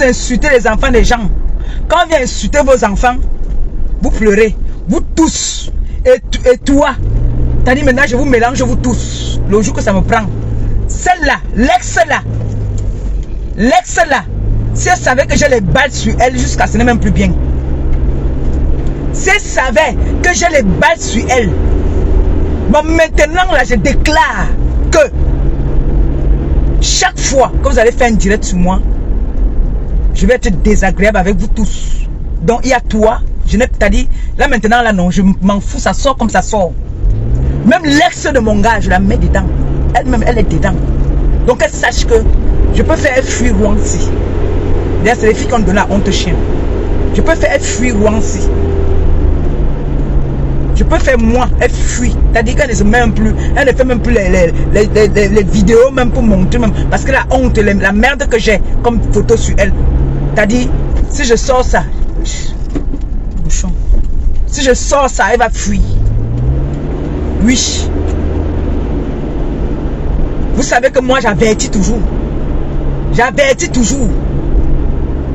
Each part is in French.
vous insultez les enfants des gens, quand on vient insulter vos enfants, vous pleurez, vous tous. Et toi, t'as dit maintenant je vous mélange vous tous. Le jour que ça me prend. Celle-là, l'ex-là, si elle savait que j'ai les balles sur elle jusqu'à ce n'est même plus bien. Si elle savait que j'ai les balles sur elle. Bon, maintenant là, je déclare que chaque fois que vous allez faire un direct sur moi, je vais être désagréable avec vous tous. Donc il y a toi, je n'ai pas dit, là maintenant là non, je m'en fous, ça sort comme ça sort. Même l'ex de mon gars, je la mets dedans. Elle-même, elle est dedans. Donc elle sache que je peux faire fuir Rwansi. D'ailleurs, c'est les filles qui ont donné la honte chien. Je peux faire fuir Rwansi. Je peux faire moi, elle fuit. C'est-à-dire qu'elle ne se met même plus, elle ne fait même plus les vidéos même pour montrer même. Parce que la honte, la merde que j'ai comme photo sur elle. C'est-à-dire, si je sors ça, bouchon. Si je sors ça, elle va fuir. Oui. Vous savez que moi j'avertis toujours. J'avertis toujours.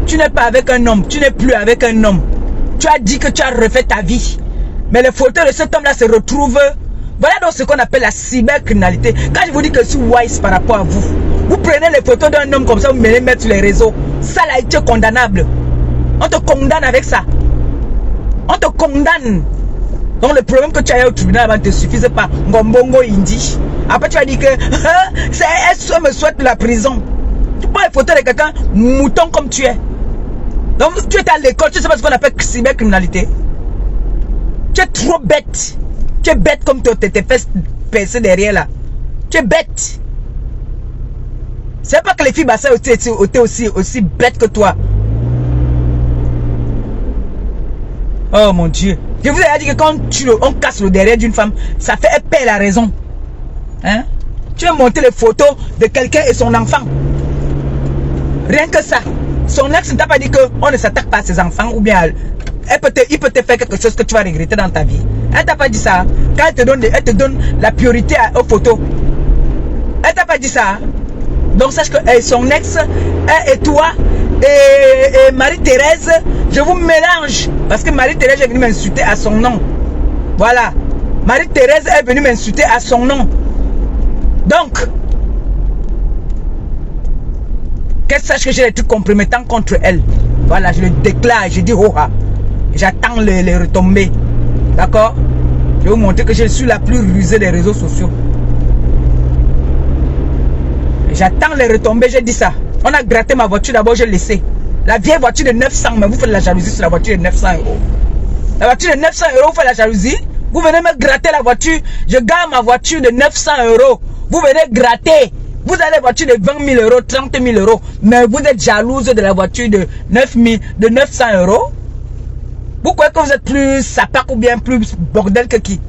Tu n'es pas avec un homme, tu n'es plus avec un homme. Tu as dit que tu as refait ta vie. Mais les photos de cet homme-là se retrouvent. Voilà donc ce qu'on appelle la cybercriminalité. Quand je vous dis que je suis wise par rapport à vous, vous prenez les photos d'un homme comme ça, vous les mettez sur les réseaux. Ça là, été condamnable. On te condamne avec ça. On te condamne. Donc le problème que tu as eu au tribunal ne te suffisait pas. Ngombongo Indi. Après tu as dit que elle me souhaite la prison. Tu prends les photos de quelqu'un mouton comme tu es. Donc tu es à l'école, tu sais pas ce qu'on appelle cybercriminalité. Tu es trop bête. Tu es bête comme tes fesses percées derrière là. Tu es bête. C'est pas que les filles basses étaient aussi bêtes que toi. Oh mon Dieu. Je vous ai dit que quand on casse le derrière d'une femme, ça fait, elle perd la raison. Hein? Tu veux monter les photos de quelqu'un et son enfant. Rien que ça. Son ex ne t'a pas dit qu'on ne s'attaque pas à ses enfants ou bien il peut te faire quelque chose que tu vas regretter dans ta vie. Elle t'a pas dit ça. Quand elle te donne la priorité aux photos. Elle t'a pas dit ça. Donc sache que son ex, elle et toi et Marie-Thérèse, je vous mélange. Parce que Marie-Thérèse est venue m'insulter à son nom. Voilà. Marie-Thérèse est venue m'insulter à son nom. Donc, qu'elle sache que j'ai des trucs compromettants contre elle. Voilà, je le déclare, je dis oh ah. J'attends les retombées. D'accord? Je vais vous montrer que je suis la plus rusée des réseaux sociaux. J'attends les retombées, j'ai dit ça. On a gratté ma voiture, d'abord j'ai laissé. La vieille voiture de 900, mais vous faites la jalousie sur la voiture de 900 €. La voiture de 900 €, vous faites la jalousie. Vous venez me gratter la voiture. Je garde ma voiture de 900 €. Vous venez gratter. Vous avez la voiture de 20 000 €, 30 000 €. Mais vous êtes jalouse de la voiture de 900 €. Vous croyez que vous êtes plus sapac ou bien plus bordel que qui?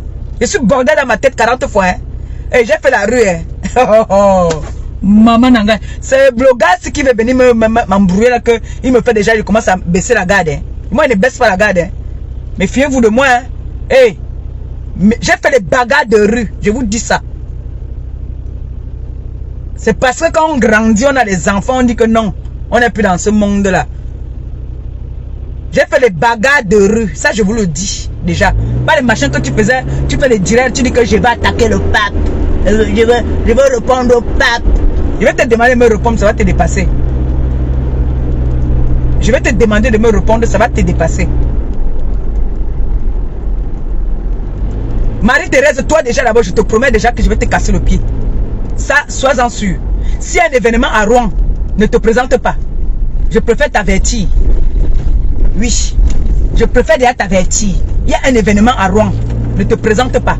Je suis bordel dans ma tête 40 fois. Hein? Et j'ai fait la rue. Hein? Maman Nanga. C'est le blogas qui veut venir m'embrouiller là que il me fait déjà, il commence à baisser la garde. Hein? Moi, il ne baisse pas la garde. Hein? Mais fiez-vous de moi. Hein? Hey, j'ai fait les bagarres de rue. Je vous dis ça. C'est parce que quand on grandit, on a des enfants, on dit que non, on n'est plus dans ce monde-là. J'ai fait les bagarres de rue. Ça, je vous le dis déjà. Pas les machins que tu faisais. Tu fais les directs, tu dis que je vais attaquer le pape. Je vais répondre au pape. Je vais te demander de me répondre, ça va te dépasser. Je vais te demander de me répondre, ça va te dépasser. Marie-Thérèse, toi déjà d'abord, je te promets déjà que je vais te casser le pied. Ça, sois-en sûr. Si un événement à Rouen ne te présente pas, je préfère t'avertir. Oui, je préfère déjà t'avertir. Il y a un événement à Rouen, ne te présente pas.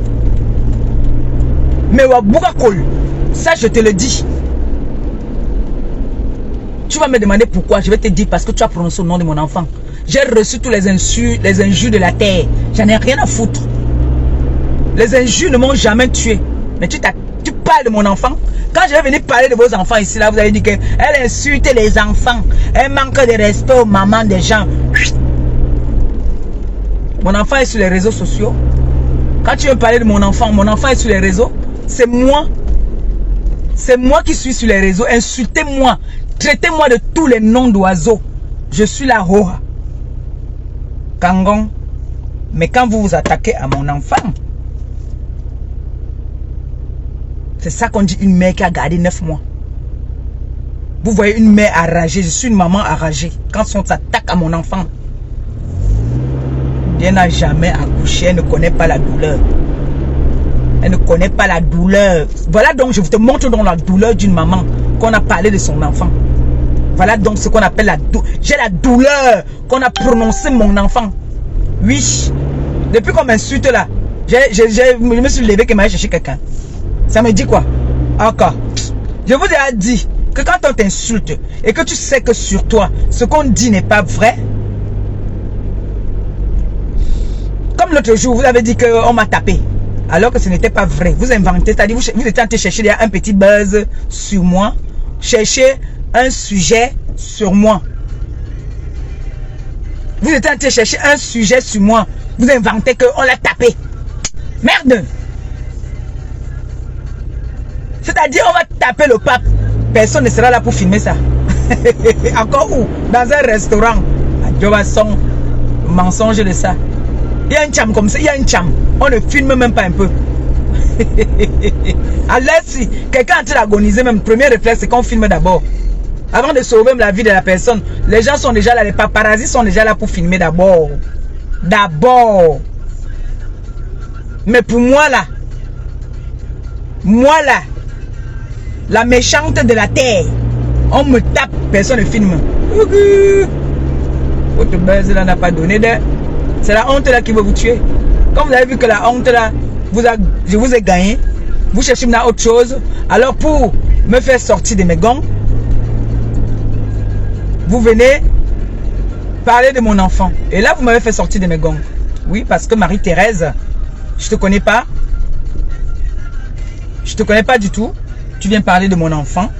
Mais Waboukakol, ça je te le dis. Tu vas me demander pourquoi, je vais te dire parce que tu as prononcé le nom de mon enfant. J'ai reçu tous les injures de la terre. J'en ai rien à foutre. Les injures ne m'ont jamais tué. Mais tu parles de mon enfant. Quand je vais venir parler de vos enfants ici, là, vous avez dit qu'elle insulte les enfants. Elle manque de respect aux mamans des gens. Mon enfant est sur les réseaux sociaux. Quand tu veux parler de mon enfant est sur les réseaux. C'est moi. C'est moi qui suis sur les réseaux. Insultez-moi. Traitez-moi de tous les noms d'oiseaux. Je suis la Hoha. Kangon. Mais quand vous vous attaquez à mon enfant, c'est ça qu'on dit une mère qui a gardé 9 mois. Vous voyez une mère enragée. Je suis une maman enragée. Quand on s'attaque à mon enfant, elle n'a jamais accouché. Elle ne connaît pas la douleur. Elle ne connaît pas la douleur. Voilà donc, je te montre dans la douleur d'une maman qu'on a parlé de son enfant. Voilà donc ce qu'on appelle la douleur. J'ai la douleur qu'on a prononcé mon enfant. Oui. Depuis qu'on m'insulte là, je me suis levé que m'aller chercher quelqu'un. Ça me dit quoi? Encore. Je vous ai dit que quand on t'insulte et que tu sais que sur toi, ce qu'on dit n'est pas vrai. Comme l'autre jour, vous avez dit qu'on m'a tapé. Alors que ce n'était pas vrai. Vous inventez, c'est-à-dire vous étiez en train de chercher un petit buzz sur moi. Cherchez un sujet sur moi. Vous étiez en train de chercher un sujet sur moi. Vous inventez qu'on l'a tapé. Merde. C'est-à-dire on va taper le pape. Personne ne sera là pour filmer ça. Encore où? Dans un restaurant. Son mensonge de ça. Il y a un cham comme ça. Il y a un cham. On ne filme même pas un peu. Alors si quelqu'un est en train d'agoniser, même le premier réflexe c'est qu'on filme d'abord. Avant de sauver la vie de la personne, les gens sont déjà là, les paparazzis sont déjà là pour filmer d'abord. D'abord. Mais pour moi là, la méchante de la terre, on me tape, personne ne filme. Votre buzz là n'a pas donné de... C'est la honte là qui va vous tuer. Comme vous avez vu que la honte là, je vous ai gagné, vous cherchez maintenant autre chose. Alors pour me faire sortir de mes gonds, vous venez parler de mon enfant. Et là, vous m'avez fait sortir de mes gonds. Oui, parce que Marie-Thérèse, je te connais pas. Je te connais pas du tout. Tu viens parler de mon enfant.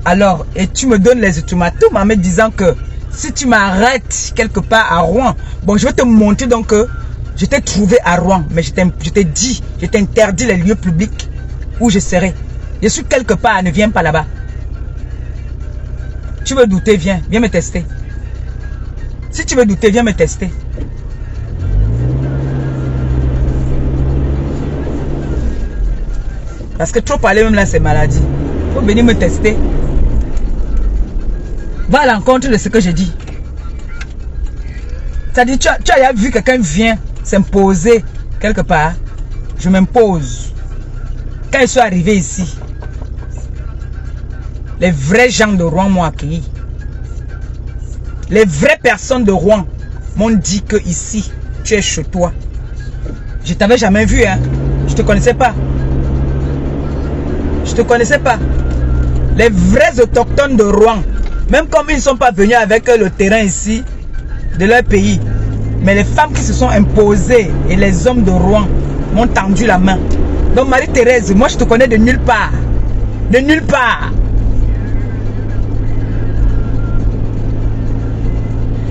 Alors, et tu me donnes les ultimatums en me disant que si tu m'arrêtes quelque part à Rouen, bon, je vais te montrer donc que je t'ai trouvé à Rouen, mais je t'ai dit, je t'ai interdit les lieux publics où je serai. Je suis quelque part, ne viens pas là-bas. Tu veux douter, viens me tester. Si tu veux douter, viens me tester. Parce que trop parler même là, c'est maladie. Il faut venir me tester. Va à l'encontre de ce que je dis. C'est-à-dire, tu as vu quelqu'un vient s'imposer quelque part. Je m'impose. Quand ils sont arrivés ici, les vrais gens de Rouen m'ont accueilli. Les vraies personnes de Rouen m'ont dit que ici, tu es chez toi. Je t'avais jamais vu, hein. Je te connaissais pas. Je te connaissais pas. Les vrais autochtones de Rouen, même comme ils ne sont pas venus avec le terrain ici de leur pays, mais les femmes qui se sont imposées et les hommes de Rouen m'ont tendu la main. Donc Marie-Thérèse, moi je te connais de nulle part. De nulle part.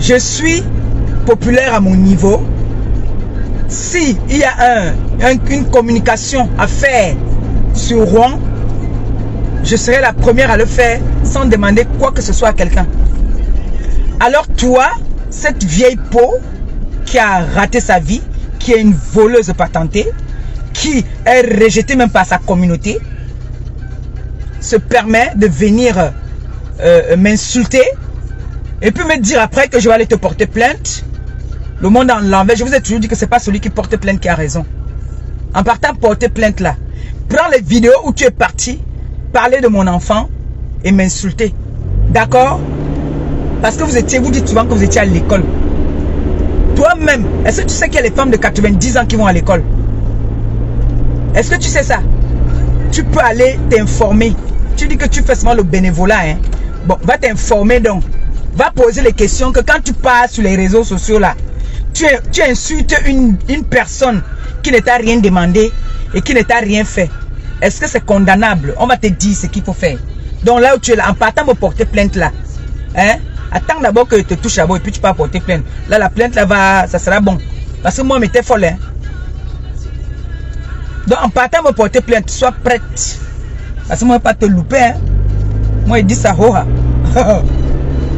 Je suis populaire à mon niveau. Si il y a une communication à faire sur Rouen, je serai la première à le faire sans demander quoi que ce soit à quelqu'un. Alors toi, cette vieille peau qui a raté sa vie, qui est une voleuse patentée, qui est rejetée même par sa communauté, se permet de venir m'insulter et puis me dire après que je vais aller te porter plainte. Le monde en l'envers. Je vous ai toujours dit que ce n'est pas celui qui porte plainte qui a raison. En partant porter plainte là, prends les vidéos où tu es parti parler de mon enfant et m'insulter. D'accord? Parce que vous dites souvent que vous étiez à l'école. Toi-même, est-ce que tu sais qu'il y a les femmes de 90 ans qui vont à l'école? Est-ce que tu sais ça? Tu peux aller t'informer. Tu dis que tu fais seulement le bénévolat, hein? Bon, va t'informer donc. Va poser les questions que quand tu pars sur les réseaux sociaux là, tu insultes une personne qui ne t'a rien demandé et qui ne t'a rien fait. Est-ce que c'est condamnable? On va te dire ce qu'il faut faire. Donc là où tu es là, en partant me porter plainte là, hein? Attends d'abord que je te touche d'abord et puis tu peux porter plainte. Là, la plainte là ça sera bon. Parce que moi, m'étais folle, hein? Donc en partant me porter plainte, sois prête. Parce que moi, je ne vais pas te louper, hein? Moi, je dis ça, hoha.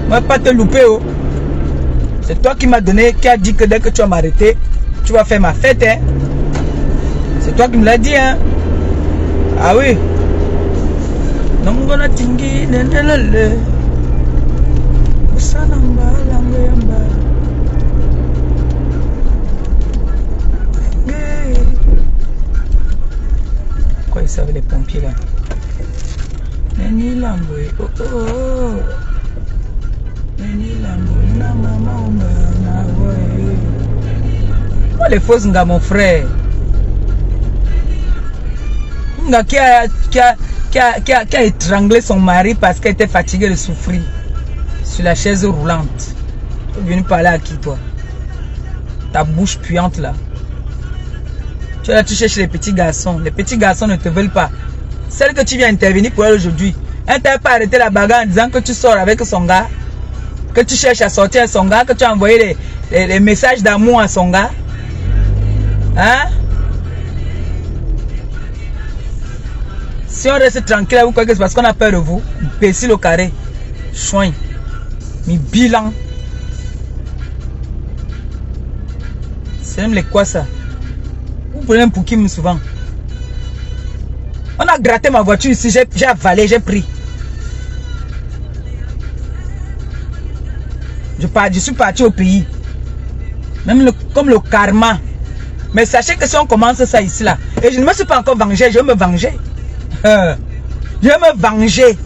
Moi, pas te louper. Oh. C'est toi qui m'as donné, qui a dit que dès que tu vas m'arrêter, tu vas faire ma fête. Hein. C'est toi qui me l'as dit. Hein. Ah oui. Nongona tingi nendelele. Usanamba langamba. Quoi ils savent les pompiers là? Neni lambwe. Oh oh oh. Neni lambwe. Na maman na ouais. Moi les fausses nga mon frère. Nga qui a étranglé son mari parce qu'elle était fatiguée de souffrir sur la chaise roulante. Tu es venu parler à qui toi? Ta bouche puante là. Tu es là, tu cherches les petits garçons. Les petits garçons ne te veulent pas. Celle que tu viens intervenir pour elle aujourd'hui, elle t'a pas arrêté la bagarre en disant que tu sors avec son gars, que tu cherches à sortir avec son gars, que tu as envoyé les messages d'amour à son gars. Hein? Si on reste tranquille, vous croyez que c'est parce qu'on a peur de vous? Imbécile au carré. Chouin. Mi bilan. C'est même les quoi ça? Vous prenez un poukim souvent. On a gratté ma voiture ici, j'ai avalé, j'ai pris. Je suis parti au pays. Même comme le karma. Mais sachez que si on commence ça ici là, et je ne me suis pas encore vengé, je vais me venger. Je vais me venger.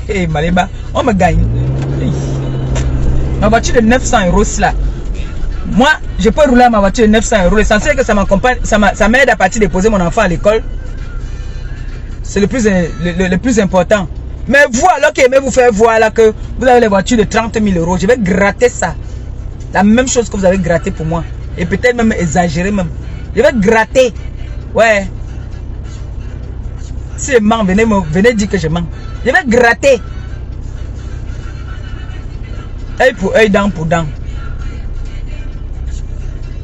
Hey, Maléba, on me gagne. Ma voiture de 900 € là. Moi, je peux rouler à ma voiture de 900 €. L'essentiel que ça m'accompagne, ça m'aide à partir de poser mon enfant à l'école. C'est le plus important. Mais vous, alors qui aimez vous faire voir là que vous avez les voitures de 30 000 €, je vais gratter ça. La même chose que vous avez gratté pour moi. Et peut-être même exagérer même. Je vais gratter. Ouais. Si je mens, venez dire que je mens. Je vais gratter. Œil pour œil, dent pour dent.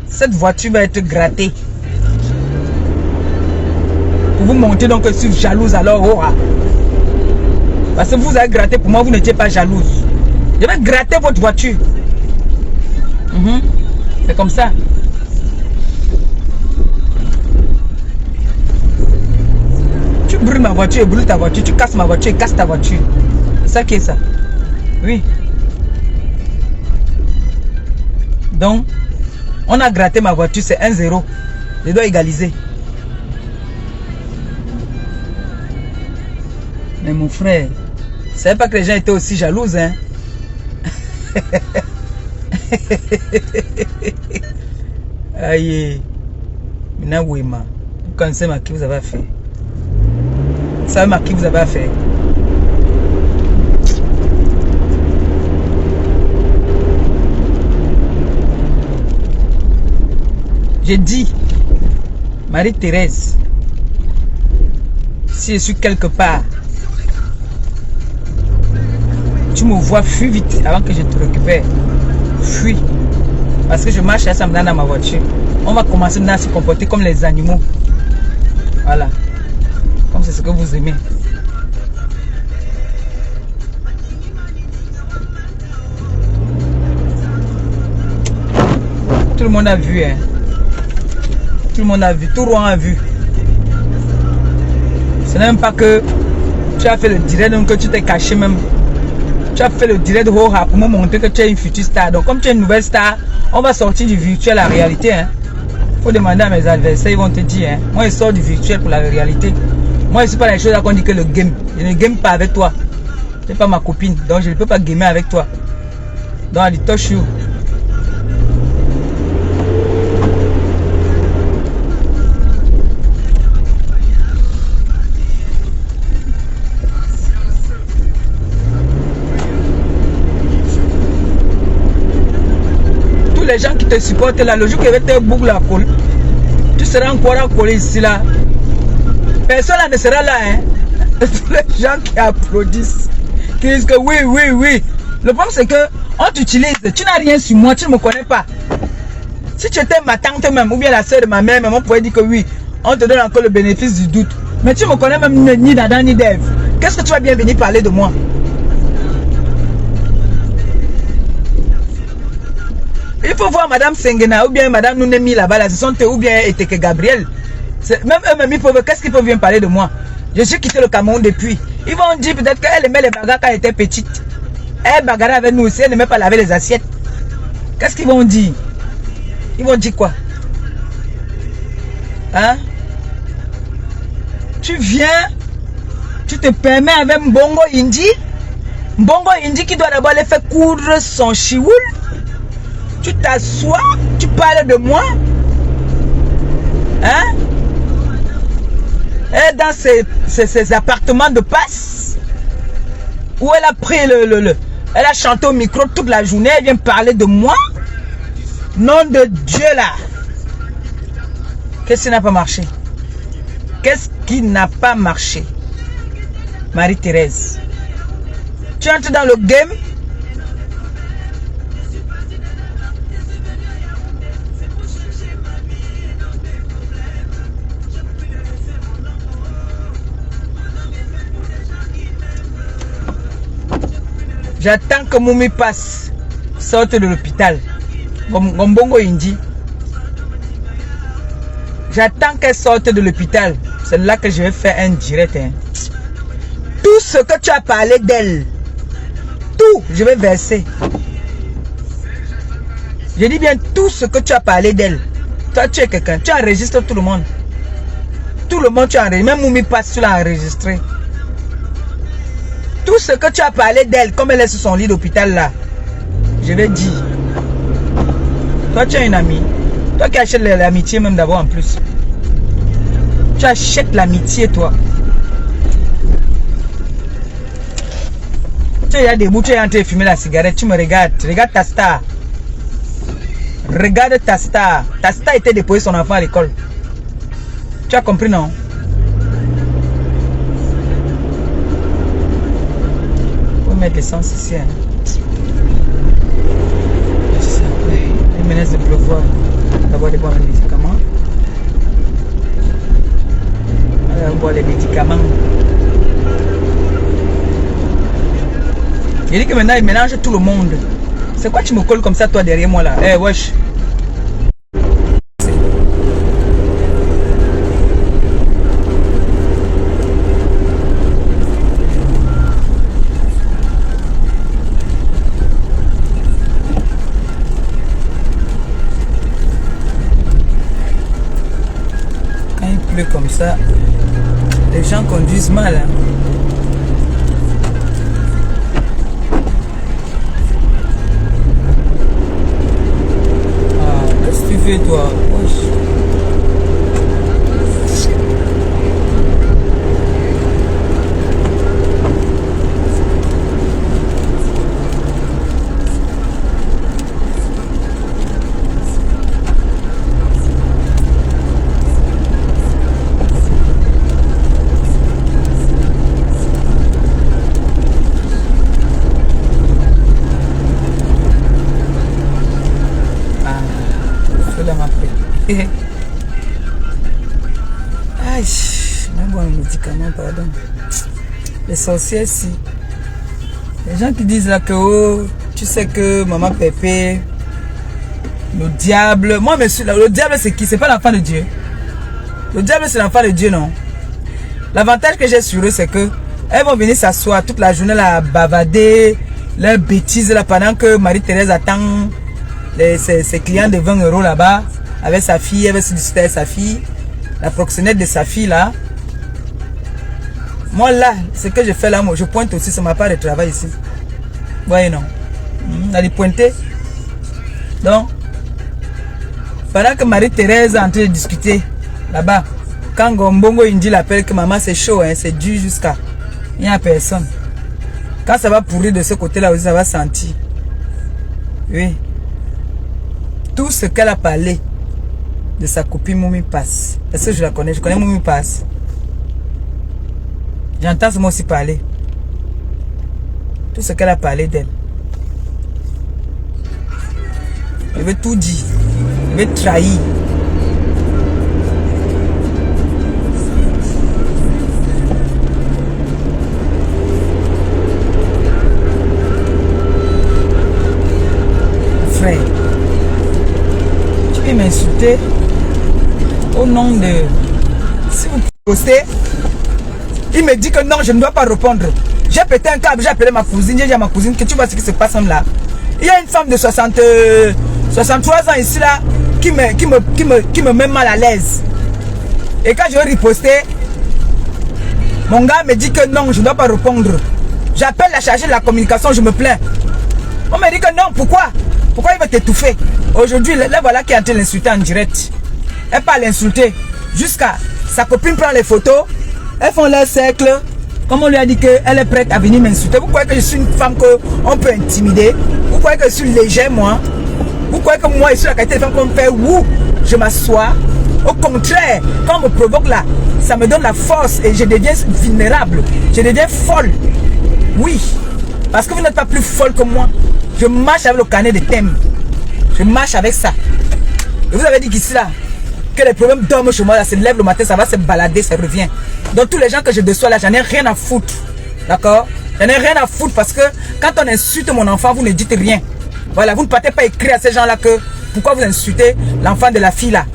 Cette voiture va être grattée. Pour vous montrer donc que je suis jalouse alors. Oh, ah. Parce que vous avez gratté pour moi, vous n'étiez pas jalouse. Je vais gratter votre voiture. C'est comme ça. Tu brûles ma voiture et brûles ta voiture. Tu casses ma voiture et casses ta voiture. C'est ça qui est ça. Oui. Donc, on a gratté ma voiture, c'est 1-0. Je dois égaliser. Mais mon frère, je ne savais pas que les gens étaient aussi jalouses, hein. Aïe. Maintenant, oui, ma. Vous connaissez ma qui vous avez fait. Vous savez ma qui vous avez fait. J'ai dit, Marie-Thérèse, si je suis quelque part, tu me vois, fuis vite avant que je te récupère. Fuis. Parce que je marche à ça maintenant dans ma voiture. On va commencer maintenant à se comporter comme les animaux. Voilà. Comme c'est ce que vous aimez. Tout le monde a vu, hein. Tout le monde a vu, tout le monde a vu. Ce n'est même pas que tu as fait le direct, donc que tu t'es caché même. Tu as fait le direct pour me montrer que tu es une future star. Donc comme tu es une nouvelle star, on va sortir du virtuel à la réalité. Hein. Faut demander à mes adversaires, ils vont te dire. Hein. Moi, je sors du virtuel pour la réalité. Moi, je ne suis pas la chose à qu'on dit que le game. Je ne game pas avec toi. Tu n'es pas ma copine, donc je ne peux pas gamer avec toi. Donc, I touch you. Les gens qui te supportent là, le jour que tu boucle la colle, tu seras encore à coller ici là. Personne là ne sera là, hein. Tous les gens qui applaudissent, qui disent que oui, oui, oui. Le problème c'est que on t'utilise, tu n'as rien sur moi, tu ne me connais pas. Si tu étais ma tante même, ou bien la soeur de ma mère, même on pourrait dire que oui, on te donne encore le bénéfice du doute. Mais tu ne me connais même ni d'Adam ni d'Ève. Qu'est-ce que tu vas bien venir parler de moi? peux voir Madame Sengena ou bien Madame Nounemi là-bas, là, ce sont eux ou bien Eteke Gabriel. Même eux-mêmes, qu'est-ce qu'ils peuvent bien parler de moi? Je suis quitté le Cameroun depuis. Ils vont dire peut-être qu'elle aimait les bagarres quand elle était petite. Elle bagarrait avec nous aussi, elle n'aimait pas laver les assiettes. Qu'est-ce qu'ils vont dire? Ils vont dire quoi? Hein? Tu viens, tu te permets avec Mbongo Indi. Mbongo Indi qui doit d'abord aller faire coudre son chioul. Tu t'assois, tu parles de moi. Hein? Elle est dans ses appartements de passe. Où elle a pris elle a chanté au micro toute la journée. Elle vient parler de moi. Nom de Dieu là. Qu'est-ce qui n'a pas marché? Qu'est-ce qui n'a pas marché? Marie-Thérèse. Tu entres dans le game. J'attends que Moumi passe, sorte de l'hôpital. Gombongo Indi. J'attends qu'elle sorte de l'hôpital. C'est là que je vais faire un direct. Hein. Tout ce que tu as parlé d'elle, tout, je vais verser. Je dis bien tout ce que tu as parlé d'elle. Toi, tu es quelqu'un. Tu enregistres tout le monde. Tout le monde, tu as enregistré. Même Moumi passe, tu l'as enregistré. Tout ce que tu as parlé d'elle, comme elle est sur son lit d'hôpital là, je vais dire. Toi, tu as une amie. Toi qui achètes l'amitié même d'abord en plus. Tu achètes l'amitié, toi. Tu es debout, tu es en train de fumer la cigarette, tu me regardes. Regarde ta star. Regarde ta star. Ta star était déposé son enfant à l'école. Tu as compris, non? Mettre l'essence ici. Hein. Il menace de pleuvoir. D'abord, de boire les médicaments. On boit les médicaments. Il dit que maintenant, il mélange tout le monde. C'est quoi tu me colles comme ça, toi, derrière moi là? Eh, wesh. Comme ça, les gens conduisent mal. Hein. Ah, qu'est-ce que tu fais toi? Wesh. Aïe, même bon, les médicaments, pardon. Les sorcières, si. Les gens qui disent là que, oh, tu sais que maman Pépé, le diable. Moi, monsieur, le diable, c'est qui? C'est pas l'enfant de Dieu. Le diable, c'est l'enfant de Dieu, non? L'avantage que j'ai sur eux, c'est que elles vont venir s'asseoir toute la journée là, bavader, leurs bêtises là, pendant que Marie-Thérèse attend ses clients de 20 € là-bas. Avec sa fille, elle veut se discuter avec sa fille, la proxénète de sa fille là. Moi là, ce que je fais là, moi, je pointe aussi, c'est ma part de travail ici. Vous voyez non? Elle est pointée. Donc, pendant que Marie-Thérèse est en train de discuter là-bas, quand Gombongo Indi l'appelle que maman c'est chaud, hein, c'est dur jusqu'à. Il n'y a personne. Quand ça va pourrir de ce côté-là aussi, ça va sentir. Oui. Tout ce qu'elle a parlé de sa copine Moumi Passe. Est-ce que je la connais? Je connais Moumi Passe. J'entends ce mot aussi parler. Tout ce qu'elle a parlé d'elle. Je vais tout dire. Je vais trahir. Frère. insulté au nom de... Si vous postez, il me dit que non, je ne dois pas répondre. J'ai pété un câble, j'ai appelé ma cousine, j'ai dit à ma cousine que tu vois ce qui se passe là. Il y a une femme de 63 ans ici là qui me met mal à l'aise. Et quand je vais riposter, mon gars me dit que non, je ne dois pas répondre. J'appelle la chargée de la communication, je me plains. On me dit que non, pourquoi? Pourquoi il va t'étouffer? Aujourd'hui, là voilà qui est en train de l'insulter en direct. Elle part l'insulter jusqu'à sa copine prend les photos. Elles font leur cercle. Comme on lui a dit qu'elle est prête à venir m'insulter. Vous croyez que je suis une femme qu'on peut intimider? Vous croyez que je suis léger, moi? Vous croyez que moi, je suis la qualité de femme qu'on me fait où je m'assois? Au contraire, quand on me provoque là, ça me donne la force et je deviens vulnérable. Je deviens folle. Oui, parce que vous n'êtes pas plus folle que moi. Je marche avec le carnet de thèmes. Je marche avec ça. Et vous avez dit qu'ici là, que les problèmes dorment chez moi, là, se lève le matin, ça va se balader, ça revient. Donc tous les gens que je déçois là, j'en ai rien à foutre. D'accord? J'en ai rien à foutre parce que quand on insulte mon enfant, vous ne dites rien. Voilà, vous ne partez pas écrire à ces gens là que pourquoi vous insultez l'enfant de la fille là.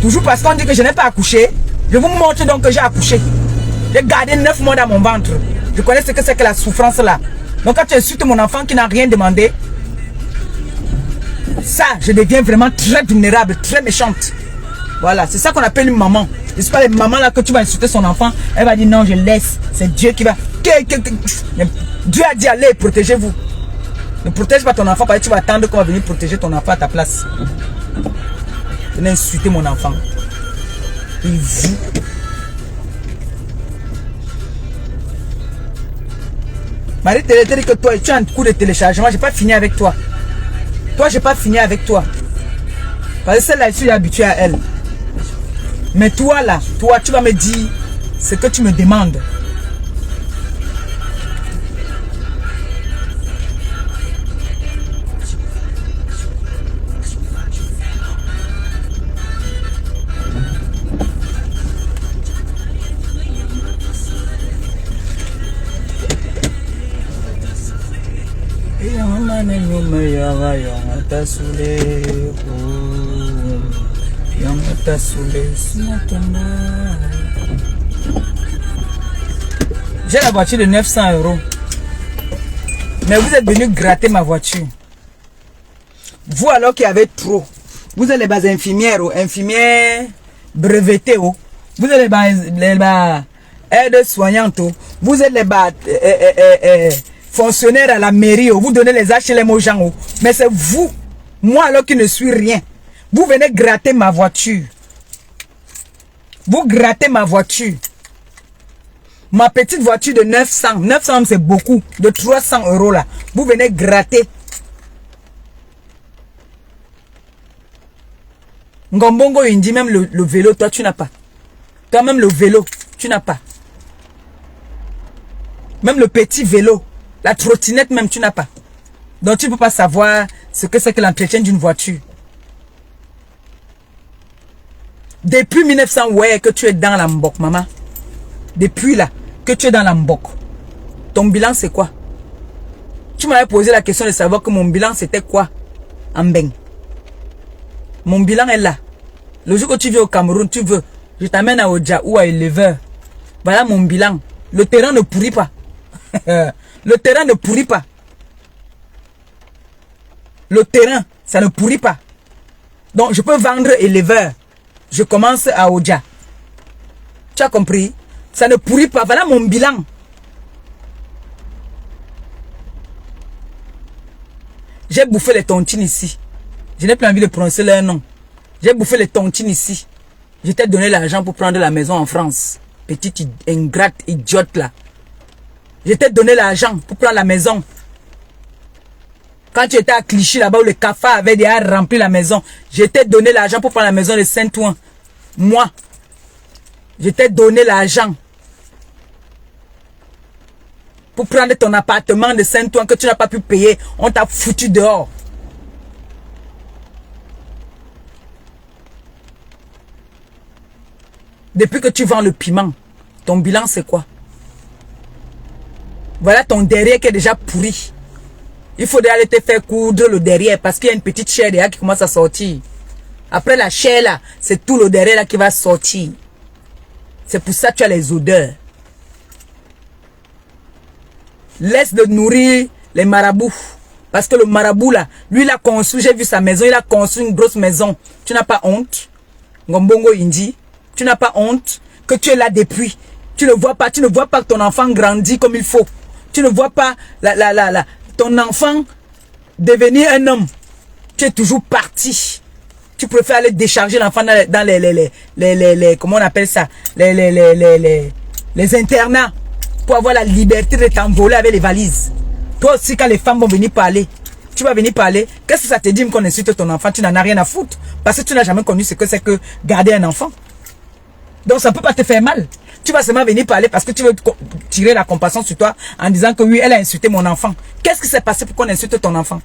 Toujours parce qu'on dit que je n'ai pas accouché. Je vous montre donc que j'ai accouché. J'ai gardé 9 mois dans mon ventre. Je connais ce que c'est que la souffrance là. Donc quand tu insultes mon enfant qui n'a rien demandé, ça, je deviens vraiment très vulnérable, très méchante. Voilà, c'est ça qu'on appelle une maman. Ce n'est pas les mamans là que tu vas insulter son enfant. Elle va dire non, je laisse. C'est Dieu qui va... Dieu a dit allez, protégez-vous. Ne protège pas ton enfant parce que tu vas attendre qu'on va venir protéger ton enfant à ta place. Venez insulter mon enfant. Et vous... Marie Télé dit que toi, tu as un coup de téléchargement. J'ai pas fini avec toi. Toi, j'ai pas fini avec toi. Parce que celle-là, je suis habitué à elle. Mais toi, là, toi, tu vas me dire ce que tu me demandes. J'ai la voiture de 900 €. Mais vous êtes venu gratter ma voiture. Vous alors qui avez trop. Vous êtes les bas infirmières ou infirmières brevetées. Vous êtes les bas aides-soignantes. Vous êtes les bas fonctionnaires à la mairie. Vous donnez les HLM aux gens. Mais c'est vous, moi alors qui ne suis rien. Vous venez gratter ma voiture. Vous grattez ma voiture. Ma petite voiture de 900. 900 c'est beaucoup. De 300 € là. Vous venez gratter. Ngombongo il dit même le vélo, toi tu n'as pas. Toi même le vélo, tu n'as pas. Même le petit vélo. La trottinette même tu n'as pas. Donc tu ne peux pas savoir ce que c'est que l'entretien d'une voiture. Depuis 1900, ouais, que tu es dans la mbok, maman. Depuis là, que tu es dans la mbok. Ton bilan, c'est quoi? Tu m'avais posé la question de savoir que mon bilan, c'était quoi? En beng. Mon bilan est là. Le jour que tu viens au Cameroun, tu veux, je t'amène à Oja ou à Éleveur. Voilà mon bilan. Le terrain ne pourrit pas. Le terrain ne pourrit pas. Le terrain, ça ne pourrit pas. Donc, je peux vendre Éleveur. Je commence à Oja. Tu as compris? Ça ne pourrit pas. Voilà mon bilan. J'ai bouffé les tontines ici. Je n'ai plus envie de prononcer leur nom. J'ai bouffé les tontines ici. Je t'ai donné l'argent pour prendre la maison en France. Petite ingrate, idiote là. Je t'ai donné l'argent pour prendre la maison. Quand tu étais à Clichy là-bas où le cafard avait déjà rempli la maison, je t'ai donné l'argent pour prendre la maison de Saint-Ouen. Moi, je t'ai donné l'argent pour prendre ton appartement de Saint-Ouen que tu n'as pas pu payer. On t'a foutu dehors. Depuis que tu vends le piment, ton bilan c'est quoi? Voilà ton derrière qui est déjà pourri. Il faudrait aller te faire coudre le derrière parce qu'il y a une petite chair derrière qui commence à sortir. Après la chair là, c'est tout le derrière là qui va sortir. C'est pour ça que tu as les odeurs. Laisse de nourrir les marabouts. Parce que le marabout là, lui il a construit, j'ai vu sa maison, il a construit une grosse maison. Tu n'as pas honte? Ngombongo Indi, tu n'as pas honte que tu es là depuis. Tu ne vois pas que ton enfant grandit comme il faut. Tu ne vois pas ton enfant devenir un homme. Tu es toujours parti. Tu préfères aller décharger l'enfant dans les comment on appelle ça, les internats pour avoir la liberté de t'envoler avec les valises. Toi aussi, quand les femmes vont venir parler, tu vas venir parler. Qu'est-ce que ça te dit qu'on insulte ton enfant? Tu n'en as rien à foutre. Parce que tu n'as jamais connu ce que c'est que garder un enfant. Donc ça ne peut pas te faire mal. Tu vas seulement venir parler parce que tu veux tirer la compassion sur toi en disant que oui, elle a insulté mon enfant. Qu'est-ce qui s'est passé pour qu'on insulte ton enfant?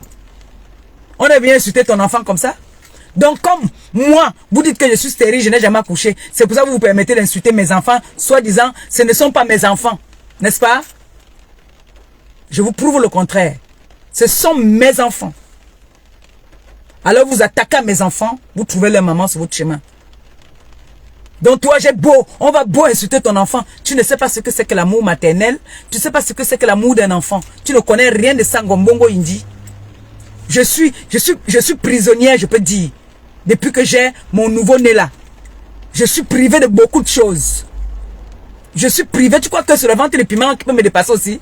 On est venu insulter ton enfant comme ça? Donc comme moi, vous dites que je suis stérile, je n'ai jamais accouché. C'est pour ça que vous vous permettez d'insulter mes enfants, soi-disant, ce ne sont pas mes enfants. N'est-ce pas? Je vous prouve le contraire. Ce sont mes enfants. Alors vous attaquez à mes enfants, vous trouvez leur maman sur votre chemin. Donc toi, on va beau insulter ton enfant. Tu ne sais pas ce que c'est que l'amour maternel. Tu ne sais pas ce que c'est que l'amour d'un enfant. Tu ne connais rien de ça, Ngombongo Indi. Je suis prisonnière, je peux dire. Depuis que j'ai mon nouveau-né là. Je suis privé de beaucoup de choses. Je suis privé. Tu crois que c'est le ventre et le piment qui peut me dépasser aussi?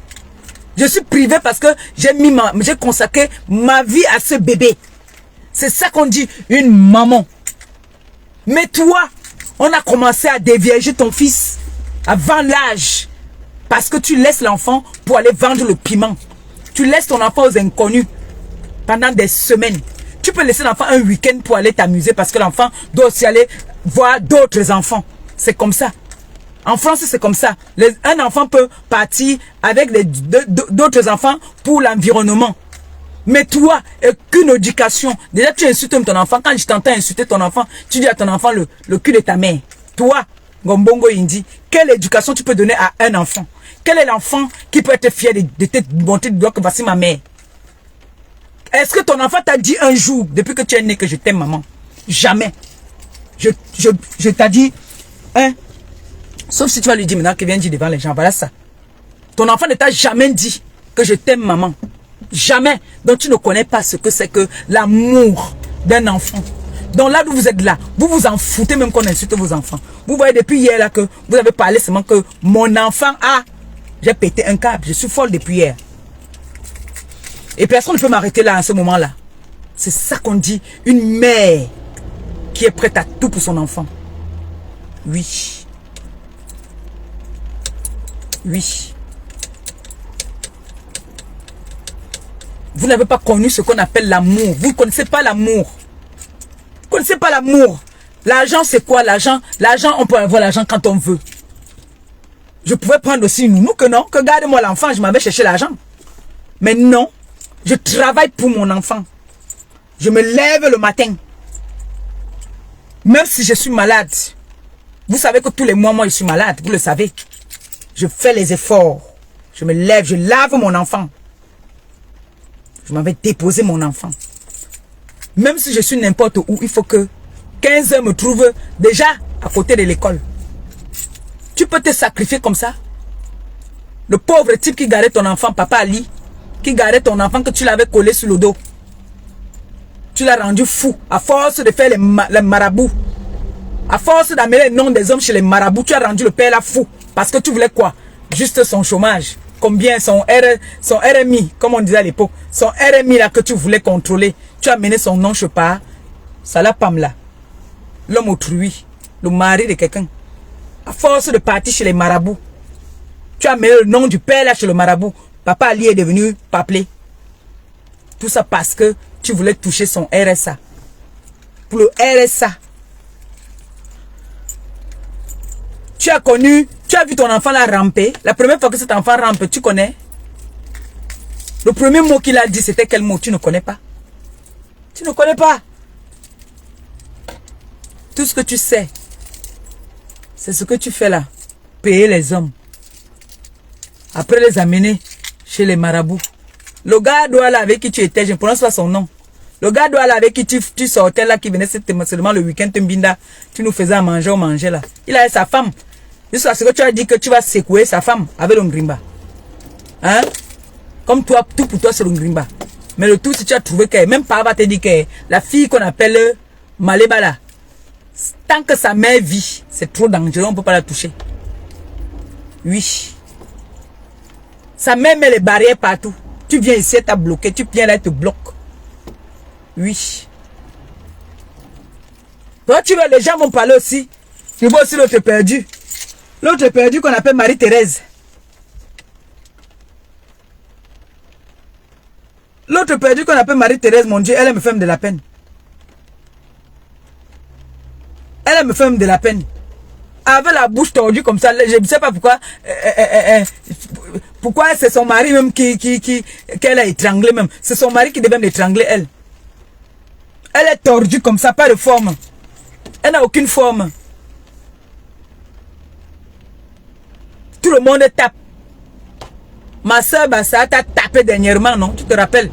Je suis privé parce que j'ai consacré ma vie à ce bébé. C'est ça qu'on dit une maman. Mais toi, on a commencé à dévierger ton fils avant l'âge. Parce que tu laisses l'enfant pour aller vendre le piment. Tu laisses ton enfant aux inconnus pendant des semaines. Tu peux laisser l'enfant un week-end pour aller t'amuser parce que l'enfant doit aussi aller voir d'autres enfants. C'est comme ça. En France, c'est comme ça. Un enfant peut partir avec d'autres enfants pour l'environnement. Mais toi, aucune éducation. Déjà, tu insultes ton enfant. Quand je t'entends insulter ton enfant, tu dis à ton enfant le cul de ta mère. Toi, Ngombongo Indi, quelle éducation tu peux donner à un enfant? Quel est l'enfant qui peut être fier de te monter du doigt que voici ma mère? Est-ce que ton enfant t'a dit un jour, depuis que tu es né, que je t'aime, maman? Jamais. Je t'ai dit, hein? Sauf si tu vas lui dire maintenant qu'il vient dire devant les gens, voilà ça. Ton enfant ne t'a jamais dit que je t'aime, maman. Jamais. Donc tu ne connais pas ce que c'est que l'amour d'un enfant. Donc là où vous êtes là, vous vous en foutez même qu'on insulte vos enfants. Vous voyez depuis hier là que vous avez parlé seulement que mon enfant a... J'ai pété un câble, je suis folle depuis hier. Et personne ne peut m'arrêter là, en ce moment-là. C'est ça qu'on dit, une mère qui est prête à tout pour son enfant. Oui. Oui. Vous n'avez pas connu ce qu'on appelle l'amour. Vous ne connaissez pas l'amour. Vous ne connaissez pas l'amour. L'argent, c'est quoi l'argent? L'argent, on peut avoir l'argent quand on veut. Je pouvais prendre aussi une nounou que non. Que garde-moi l'enfant, je m'en vais chercher l'argent. Mais non. Je travaille pour mon enfant. Je me lève le matin. Même si je suis malade. Vous savez que tous les mois, moi, je suis malade. Vous le savez. Je fais les efforts. Je me lève, je lave mon enfant. Je m'en vais déposer mon enfant. Même si je suis n'importe où, il faut que 15 heures me trouvent déjà à côté de l'école. Tu peux te sacrifier comme ça? Le pauvre type qui garait ton enfant, Papa Ali, qui garait ton enfant que tu l'avais collé sur le dos. Tu l'as rendu fou à force de faire les marabouts. À force d'amener les noms des hommes chez les marabouts, tu as rendu le père là fou. Parce que tu voulais quoi? Juste son chômage. Combien son RMI, comme on disait à l'époque. Son RMI là que tu voulais contrôler. Tu as mené son nom, je sais pas. Salah Pamla. L'homme autrui. Le mari de quelqu'un. À force de partir chez les marabouts. Tu as mené le nom du père là chez le marabout. Papa Ali est devenu paplé. Tout ça parce que tu voulais toucher son RSA. Pour le RSA. Tu as vu ton enfant là ramper. La première fois que cet enfant rampe, tu connais? Le premier mot qu'il a dit, c'était quel mot? Tu ne connais pas. Tu ne connais pas. Tout ce que tu sais, c'est ce que tu fais là. Payer les hommes. Après les amener chez les marabouts. Le gars doit là avec qui tu étais, je ne prononce pas son nom. Le gars doit aller avec qui tu sortais là, qui venait seulement le week-end, Mbinda, tu nous faisais à manger, on mangeait là. Il a sa femme. Jusqu'à ce que tu as dit que tu vas secouer sa femme avec le Ngrimba. Hein? Comme toi, tout pour toi c'est le Ngrimba. Mais le tout, si tu as trouvé que, même pas va te dire que la fille qu'on appelle Maleba là, tant que sa mère vit, c'est trop dangereux, on ne peut pas la toucher. Oui. Sa mère met les barrières partout. Tu viens ici, elle t'a bloqué, tu viens là, elle te bloque. Oui. Toi, tu vois, les gens vont parler aussi. Tu vois aussi l'autre perdu. L'autre perdu qu'on appelle Marie-Thérèse. L'autre perdu qu'on appelle Marie-Thérèse, mon Dieu, elle me fait de la peine. Elle me fait de la peine. Avec la bouche tordue comme ça, je ne sais pas pourquoi. Pourquoi c'est son mari même qu'elle a étranglé même. C'est son mari qui devait l'étrangler, elle. Elle est tordue comme ça, pas de forme. Elle n'a aucune forme. Tout le monde tape. Ma soeur Bassa t'a tapé dernièrement, non? Tu te rappelles?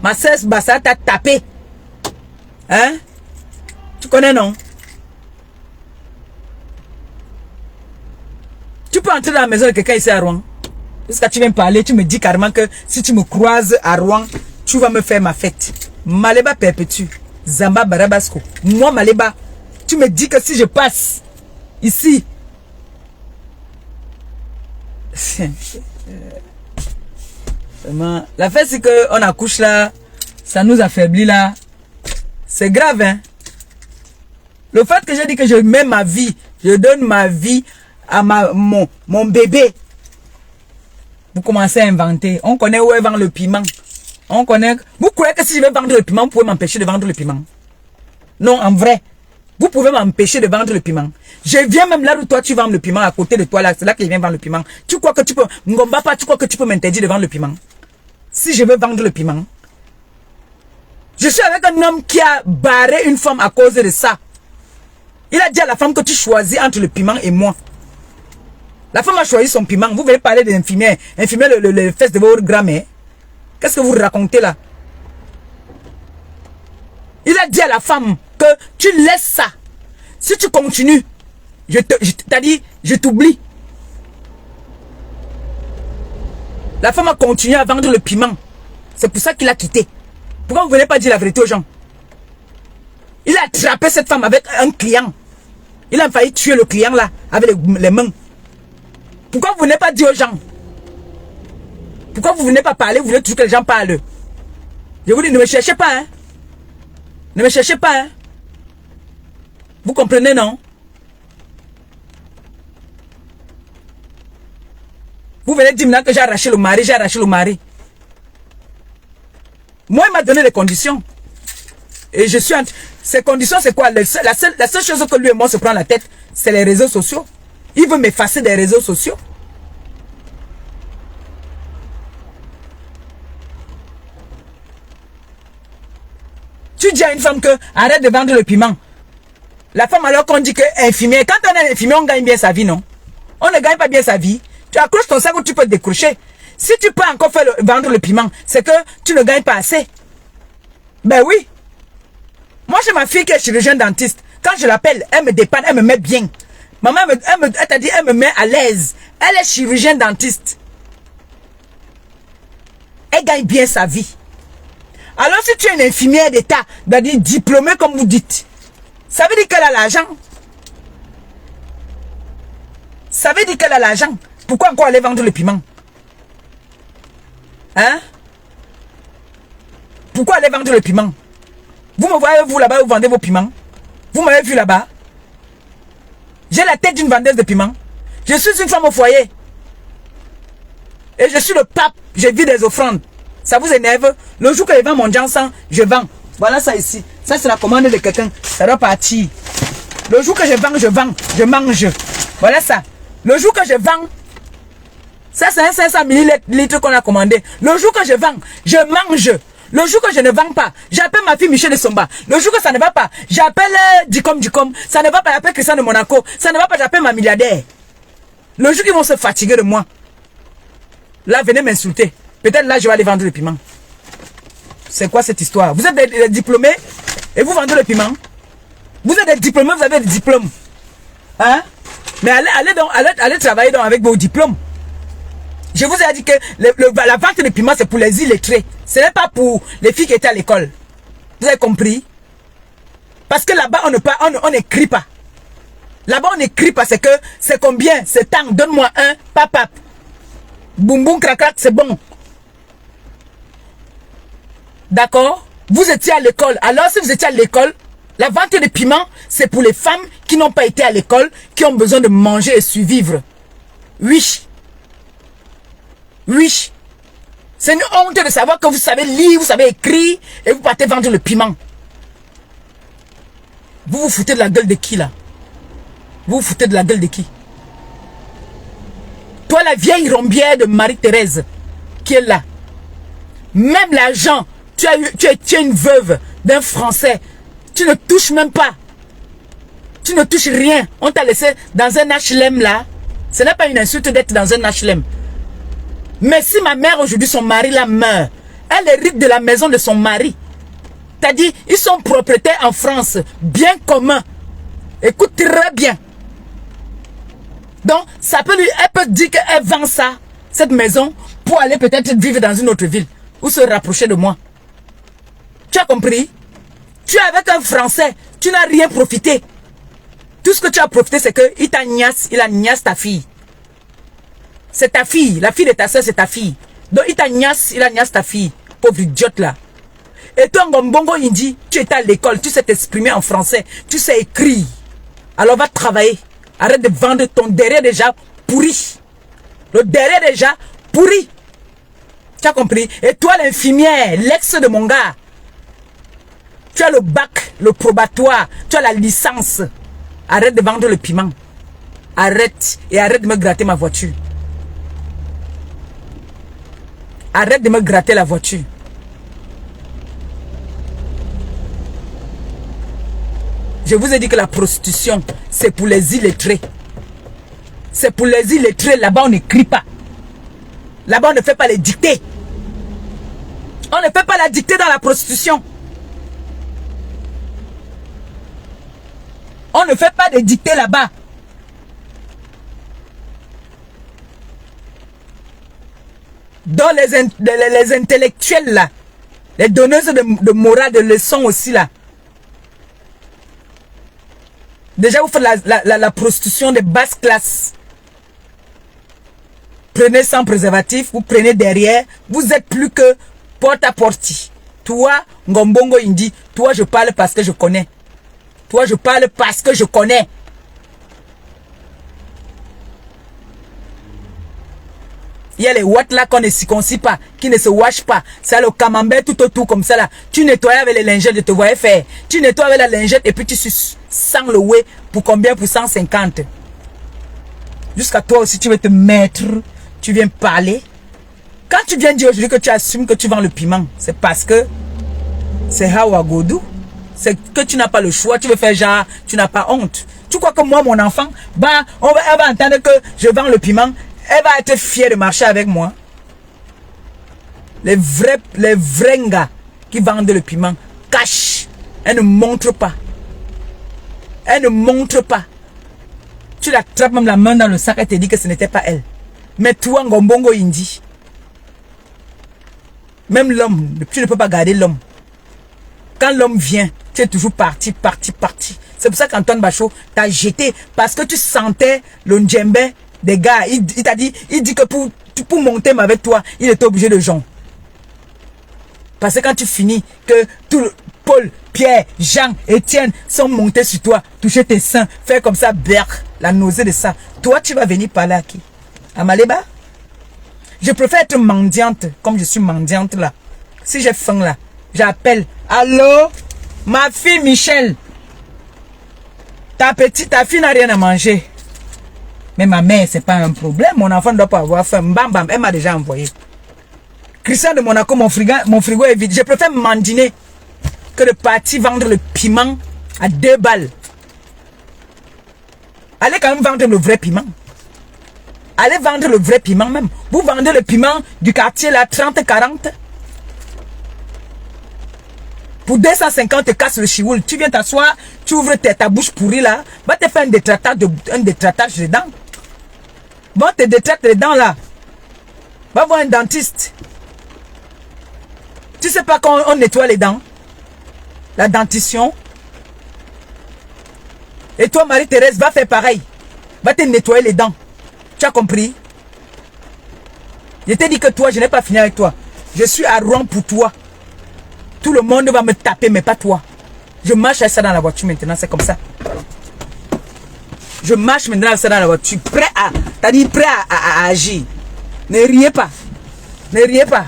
Ma soeur Bassa t'a tapé. Hein? Tu connais, non? Tu peux entrer dans la maison de quelqu'un ici à Rouen. Parce que tu viens me parler, tu me dis carrément que si tu me croises à Rouen, tu vas me faire ma fête. Maleba perpétue. Zamba Barabasco. Moi, Maleba, tu me dis que si je passe ici. La fête, c'est qu'on accouche là, ça nous affaiblit là. C'est grave, hein. Le fait que j'ai dit que je mets ma vie, je donne ma vie à mon bébé. Vous commencez à inventer. On connaît où est vend le piment. On connaît. Vous croyez que si je vais vendre le piment, vous pouvez m'empêcher de vendre le piment? Non, en vrai. Vous pouvez m'empêcher de vendre le piment. Je viens même là où toi tu vends le piment, à côté de toi là. C'est là que je viens vendre le piment. Tu crois que tu peux. Ngomba pas, tu crois que tu peux m'interdire de vendre le piment? Si je veux vendre le piment. Je suis avec un homme qui a barré une femme à cause de ça. Il a dit à la femme que tu choisis entre le piment et moi. La femme a choisi son piment. Vous venez parler d'infirmière. Infirmière le fesses de votre grand-mère. Qu'est-ce que vous racontez là? Il a dit à la femme que tu laisses ça. Si tu continues, t'as dit, je t'oublie. La femme a continué à vendre le piment. C'est pour ça qu'il a quitté. Pourquoi vous ne venez pas dire la vérité aux gens? Il a attrapé cette femme avec un client. Il a failli tuer le client là, avec les mains. Pourquoi vous ne venez pas dire aux gens? Pourquoi vous ne venez pas parler? Vous voulez toujours que les gens parlent. Je vous dis, ne me cherchez pas, hein. Ne me cherchez pas, hein. Vous comprenez, non? Vous venez dire maintenant que j'ai arraché le mari, j'ai arraché le mari. Moi, il m'a donné les conditions. Et je suis en... Ces conditions, c'est quoi? La seule chose que lui et moi se prend la tête, c'est les réseaux sociaux. Il veut m'effacer des réseaux sociaux. Tu dis à une femme que arrête de vendre le piment. La femme alors qu'on dit que infirmière, quand on est infirmière, on gagne bien sa vie, non? On ne gagne pas bien sa vie. Tu accroches ton sac où tu peux te décrocher. Si tu peux encore vendre le piment, c'est que tu ne gagnes pas assez. Ben oui. Moi, j'ai ma fille qui est chirurgienne dentiste. Quand je l'appelle, elle me dépanne, elle me met bien. Maman, elle t'a dit, elle me met à l'aise. Elle est chirurgienne dentiste. Elle gagne bien sa vie. Alors, si tu es une infirmière d'État, c'est-à-dire diplômée comme vous dites, ça veut dire qu'elle a l'argent. Ça veut dire qu'elle a l'argent. Pourquoi encore aller vendre le piment? Hein? Pourquoi aller vendre le piment? Vous me voyez, vous là-bas, vous vendez vos piments? Vous m'avez vu là-bas? J'ai la tête d'une vendeuse de piments. Je suis une femme au foyer. Et je suis le pape. Je vis des offrandes. Ça vous énerve? Le jour que je vends mon jansan, je vends. Voilà ça ici. Ça, c'est la commande de quelqu'un. Ça doit partir. Le jour que je vends, je mange. Voilà ça. Le jour que je vends, ça c'est un 500 ml qu'on a commandé. Le jour que je vends, je mange. Le jour que je ne vends pas, j'appelle ma fille Michel de Somba. Le jour que ça ne va pas, j'appelle Dicom. Ça ne va pas, j'appelle Christian de Monaco. Ça ne va pas, j'appelle ma milliardaire. Le jour qu'ils vont se fatiguer de moi, là, venez m'insulter. Peut-être là, je vais aller vendre le piment. C'est quoi cette histoire? Vous êtes des diplômés et vous vendez le piment? Vous êtes des diplômés, vous avez des diplômes. Hein? Mais allez travailler donc avec vos diplômes. Je vous ai dit que la vente de piment, c'est pour les illettrés. Ce n'est pas pour les filles qui étaient à l'école. Vous avez compris? Parce que là-bas, on n'écrit pas. Là-bas, on n'écrit pas. C'est que, c'est combien? C'est tant. Donne-moi un. Papap. Boum boum, crac crac, c'est bon. D'accord? Vous étiez à l'école. Alors, si vous étiez à l'école, la vente de piment, c'est pour les femmes qui n'ont pas été à l'école, qui ont besoin de manger et survivre. Oui. Oui. C'est une honte de savoir que vous savez lire, vous savez écrire, et vous partez vendre le piment. Vous vous foutez de la gueule de qui, là? Vous vous foutez de la gueule de qui? Toi, la vieille rombière de Marie-Thérèse, qui est là. Même l'argent, tu es une veuve d'un Français. Tu ne touches même pas. Tu ne touches rien. On t'a laissé dans un HLM là. Ce n'est pas une insulte d'être dans un HLM. Mais si ma mère aujourd'hui, son mari la meurt, elle hérite de la maison de son mari. T'as dit, ils sont propriétaires en France, bien commun. Écoute très bien. Donc, ça peut elle peut dire qu'elle vend ça, cette maison, pour aller peut-être vivre dans une autre ville, ou se rapprocher de moi. Tu as compris? Tu es avec un Français, tu n'as rien profité. Tout ce que tu as profité, c'est qu'il t'a niasse, il a niasse ta fille. C'est ta fille, la fille de ta soeur, c'est ta fille. Donc il t'a niasse, il a niasse ta fille. Pauvre idiote là. Et toi, Ngombongo Indi, tu étais à l'école, tu sais t'exprimer en français, tu sais écrire. Alors va travailler. Arrête de vendre ton derrière déjà pourri. Le derrière déjà pourri. Tu as compris? Et toi, l'infirmière, l'ex de mon gars, tu as le bac, le probatoire, tu as la licence. Arrête de vendre le piment. Arrête. Et arrête de me gratter ma voiture. Arrête de me gratter la voiture. Je vous ai dit que la prostitution, c'est pour les illettrés. C'est pour les illettrés. Là-bas, on n'écrit pas. Là-bas, on ne fait pas les dictées. On ne fait pas la dictée dans la prostitution. On ne fait pas de dictées là-bas. Dans les intellectuels là, les donneuses de morale, de leçons aussi là. Déjà, vous faites la prostitution de basse classe. Prenez sans préservatif, vous prenez derrière, vous êtes plus que porte à porte. Toi, Ngombongo Indi, toi je parle parce que je connais. Toi je parle parce que je connais. Il y a les watts là qu'on ne circoncis pas, qui ne se washent pas. C'est le camembert tout autour comme ça là. Tu nettoies avec les lingettes, je te voyais faire. Tu nettoies avec la lingette et puis tu suces sans le whey pour combien? Pour 150. Jusqu'à toi aussi tu veux te mettre, tu viens parler. Quand tu viens dire aujourd'hui que tu assumes que tu vends le piment, c'est parce que c'est Hawagodou. C'est que tu n'as pas le choix, tu veux faire genre, tu n'as pas honte. Tu crois que moi, mon enfant, bah, elle va entendre que je vends le piment. Elle va être fière de marcher avec moi. Les vrais gars qui vendent le piment cachent. Elle ne montre pas. Elle ne montre pas. Tu l'attrapes même la main dans le sac, elle te dit que ce n'était pas elle. Mais toi, Ngombongo Indi, même l'homme, tu ne peux pas garder l'homme. Quand l'homme vient, tu es toujours parti. C'est pour ça qu'Antoine Bachot t'a jeté. Parce que tu sentais le djembé des gars. Il t'a dit, il dit que pour monter avec toi, il était obligé de jonc. Parce que quand tu finis, que Paul, Pierre, Jean, Étienne sont montés sur toi, toucher tes seins, faire comme ça, la nausée de ça. Toi, tu vas venir parler à qui? À Maléba? Je préfère être mendiante, comme je suis mendiante là. Si j'ai faim là, j'appelle. Allô? Ma fille Michel. Ta fille n'a rien à manger. Mais ma mère, c'est pas un problème. Mon enfant ne doit pas avoir faim. Bam, bam, elle m'a déjà envoyé. Christian de Monaco, mon frigo est vide. Je préfère m'endiner que de partir vendre le piment à 2 balles. Allez quand même vendre le vrai piment. Allez vendre le vrai piment même. Vous vendez le piment du quartier là, 30-40. Pour 250, te casse le chioul. Tu viens t'asseoir, tu ouvres ta bouche pourrie là. Va te faire un détratage des dents. Va te détraite les dents là. Va voir un dentiste. Tu sais pas quand on nettoie les dents? La dentition. Et toi, Marie-Thérèse, va faire pareil. Va te nettoyer les dents. Tu as compris? Je t'ai dit que toi, je n'ai pas fini avec toi. Je suis à Rouen pour toi. Tout le monde va me taper, mais pas toi. Je marche avec ça dans la voiture maintenant, c'est comme ça. Je marche maintenant avec ça dans la voiture. Prêt à, t'as dit prêt à agir. Ne riez pas. Ne riez pas.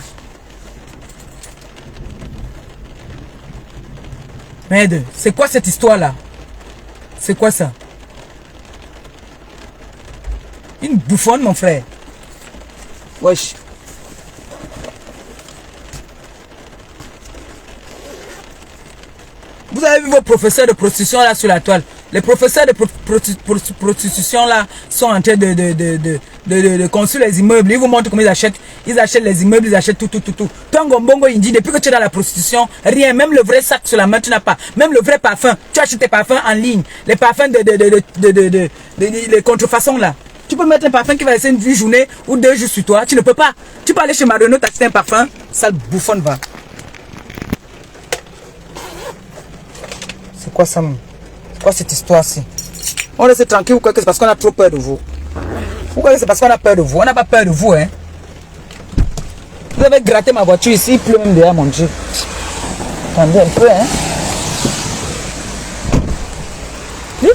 Merde, c'est quoi cette histoire-là? C'est quoi ça? Une bouffonne, mon frère. Wesh. Vous avez vu vos professeurs de prostitution là sur la toile. Les professeurs de prostitution là sont en train de construire les immeubles. Ils vous montrent comment ils achètent. Ils achètent les immeubles, ils achètent tout. Toi, Ngombongo, il dit, depuis que tu es dans la prostitution, rien, même le vrai sac sur la main, tu n'as pas. Même le vrai parfum. Tu achètes tes parfums en ligne. Les parfums les contrefaçons là. Tu peux mettre un parfum qui va laisser une journée ou 2 jours sur toi. Tu ne peux pas. Tu peux aller chez Marino, t'acheter un parfum. Sale bouffonne va. C'est quoi ça? C'est quoi cette histoire-ci? On laisse tranquille ou quoi que c'est parce qu'on a trop peur de vous? Pourquoi c'est parce qu'on a peur de vous? On n'a pas peur de vous, hein? Vous avez gratté ma voiture ici, il pleut même derrière, mon Dieu. Attendez un peu, hein? Oui?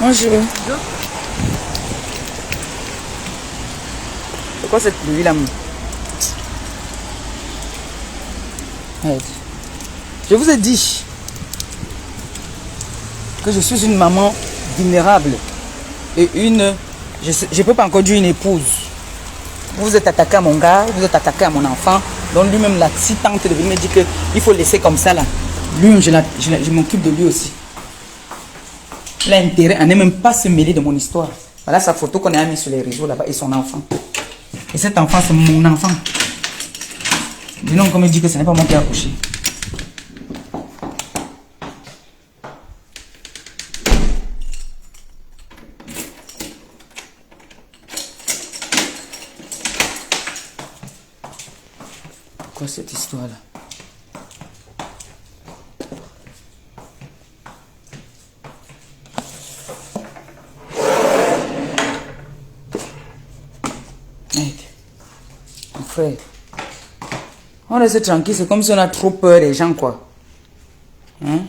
Bonjour. C'est quoi cette pluie là? Je vous ai dit que je suis une maman vulnérable et je ne peux pas encore dire une épouse. Vous êtes attaqué à mon gars, vous êtes attaqué à mon enfant. Donc lui-même là, si tante de venir me dire qu'il faut laisser comme ça là, lui, je m'occupe de lui aussi. Il a intérêt à ne même pas se mêler de mon histoire. Voilà sa photo qu'on a mise sur les réseaux là-bas et son enfant. Et cet enfant, c'est mon enfant. Dis-donc, comme il dit que ce n'est pas moi qui ai accouché. Quoi cette histoire-là? Merde. Mon frère. On reste tranquille, c'est comme si on a trop peur des gens, quoi. Hein?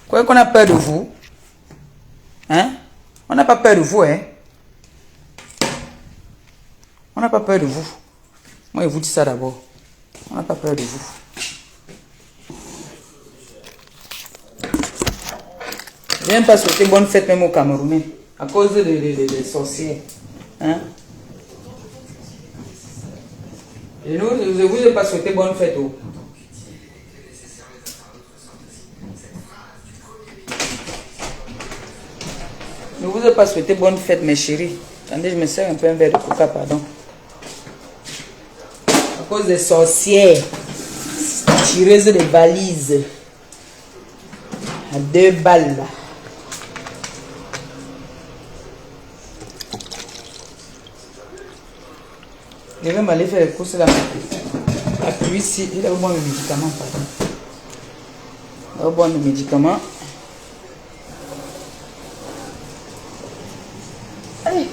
Quoi qu'on a peur de vous? Hein? On n'a pas peur de vous, hein? On n'a pas peur de vous. Moi, je vous dis ça d'abord. On n'a pas peur de vous. Je ne viens pas souhaiter bonne fête même aux Camerounais. À cause des sorciers. Hein? Et nous, je ne vous ai pas souhaité bonne fête. Oh. Je ne vous ai pas souhaité bonne fête, mes chéris. Attendez, je me sers un peu un verre de coca, pardon. À cause des sorcières, tireuses de valises. À 2 balles. Là. Je vais m'aller faire les courses là. Appuie ici. Il va boire mes médicaments, pardon. Il va boire mes médicaments. Allez.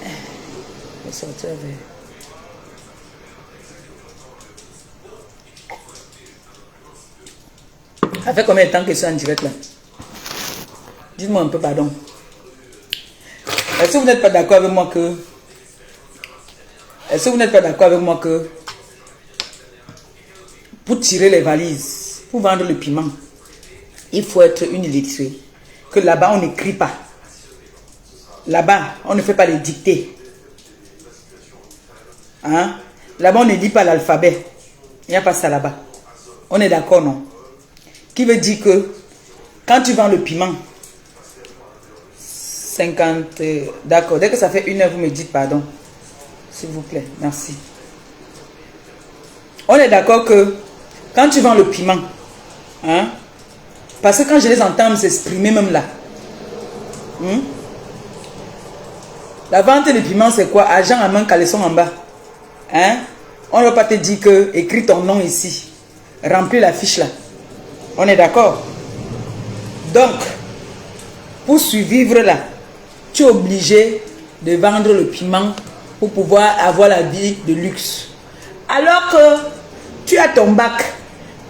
Je vais sortir avec. Ça fait combien de temps que je suis en direct là? Dites-moi un peu, pardon. Est-ce que vous n'êtes pas d'accord avec moi que... Est-ce que vous n'êtes pas d'accord avec moi que pour tirer les valises, pour vendre le piment, il faut être une illettrée. Que là-bas, on n'écrit pas. Là-bas, on ne fait pas les dictées. Hein? Là-bas, on ne lit pas l'alphabet. Il n'y a pas ça là-bas. On est d'accord, non? Qui veut dire que quand tu vends le piment, 50... D'accord. Dès que ça fait 1 heure, vous me dites pardon. S'il vous plaît. Merci. On est d'accord que quand tu vends le piment, hein, parce que quand je les entends s'exprimer même là, la vente de piment c'est quoi? Argent à main, caleçon en bas. Hein? On ne va pas te dire que écris ton nom ici. Remplis la fiche là. On est d'accord? Donc, pour survivre là, tu es obligé de vendre le piment pour pouvoir avoir la vie de luxe. Alors que tu as ton bac,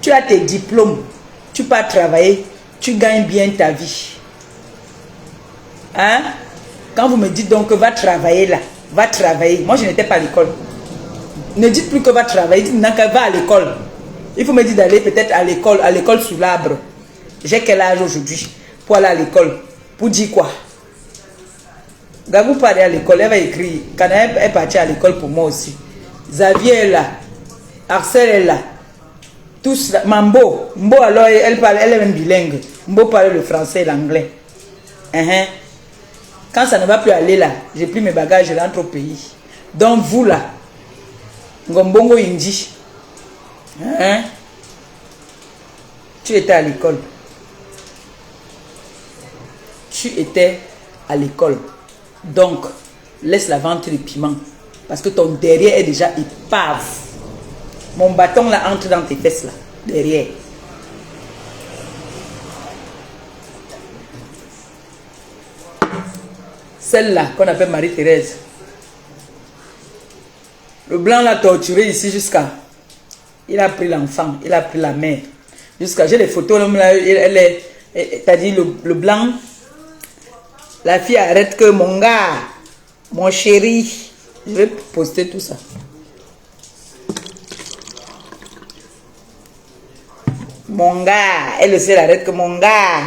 tu as tes diplômes, tu pars travailler, tu gagnes bien ta vie. Hein? Quand vous me dites donc que va travailler là, va travailler. Moi je n'étais pas à l'école. Ne dites plus que va travailler, dites maintenant que va à l'école. Il faut me dire d'aller peut-être à l'école sous l'arbre. J'ai quel âge aujourd'hui pour aller à l'école? Pour dire quoi? Gabou pas aller à l'école, elle va écrire. Canaël est parti à l'école pour moi aussi. Xavier est là. Axel est là. Tous là. Mambo. Mbo alors elle est même bilingue. Mbo parle le français et l'anglais. Quand ça ne va plus aller là, j'ai pris mes bagages, je rentre au pays. Donc vous là, Ngombongo Indi, hein? Tu étais à l'école. Tu étais à l'école. Donc, laisse la vente de piment. Parce que ton derrière est déjà épave. Mon bâton là entre dans tes fesses là, derrière. Celle-là qu'on appelle Marie-Thérèse. Le blanc l'a torturé ici jusqu'à... Il a pris l'enfant, il a pris la mère. Jusqu'à... J'ai les photos, elle est... T'as dit le blanc... La fille arrête que mon gars, mon chéri... Je vais poster tout ça. Mon gars, elle aussi arrête que mon gars...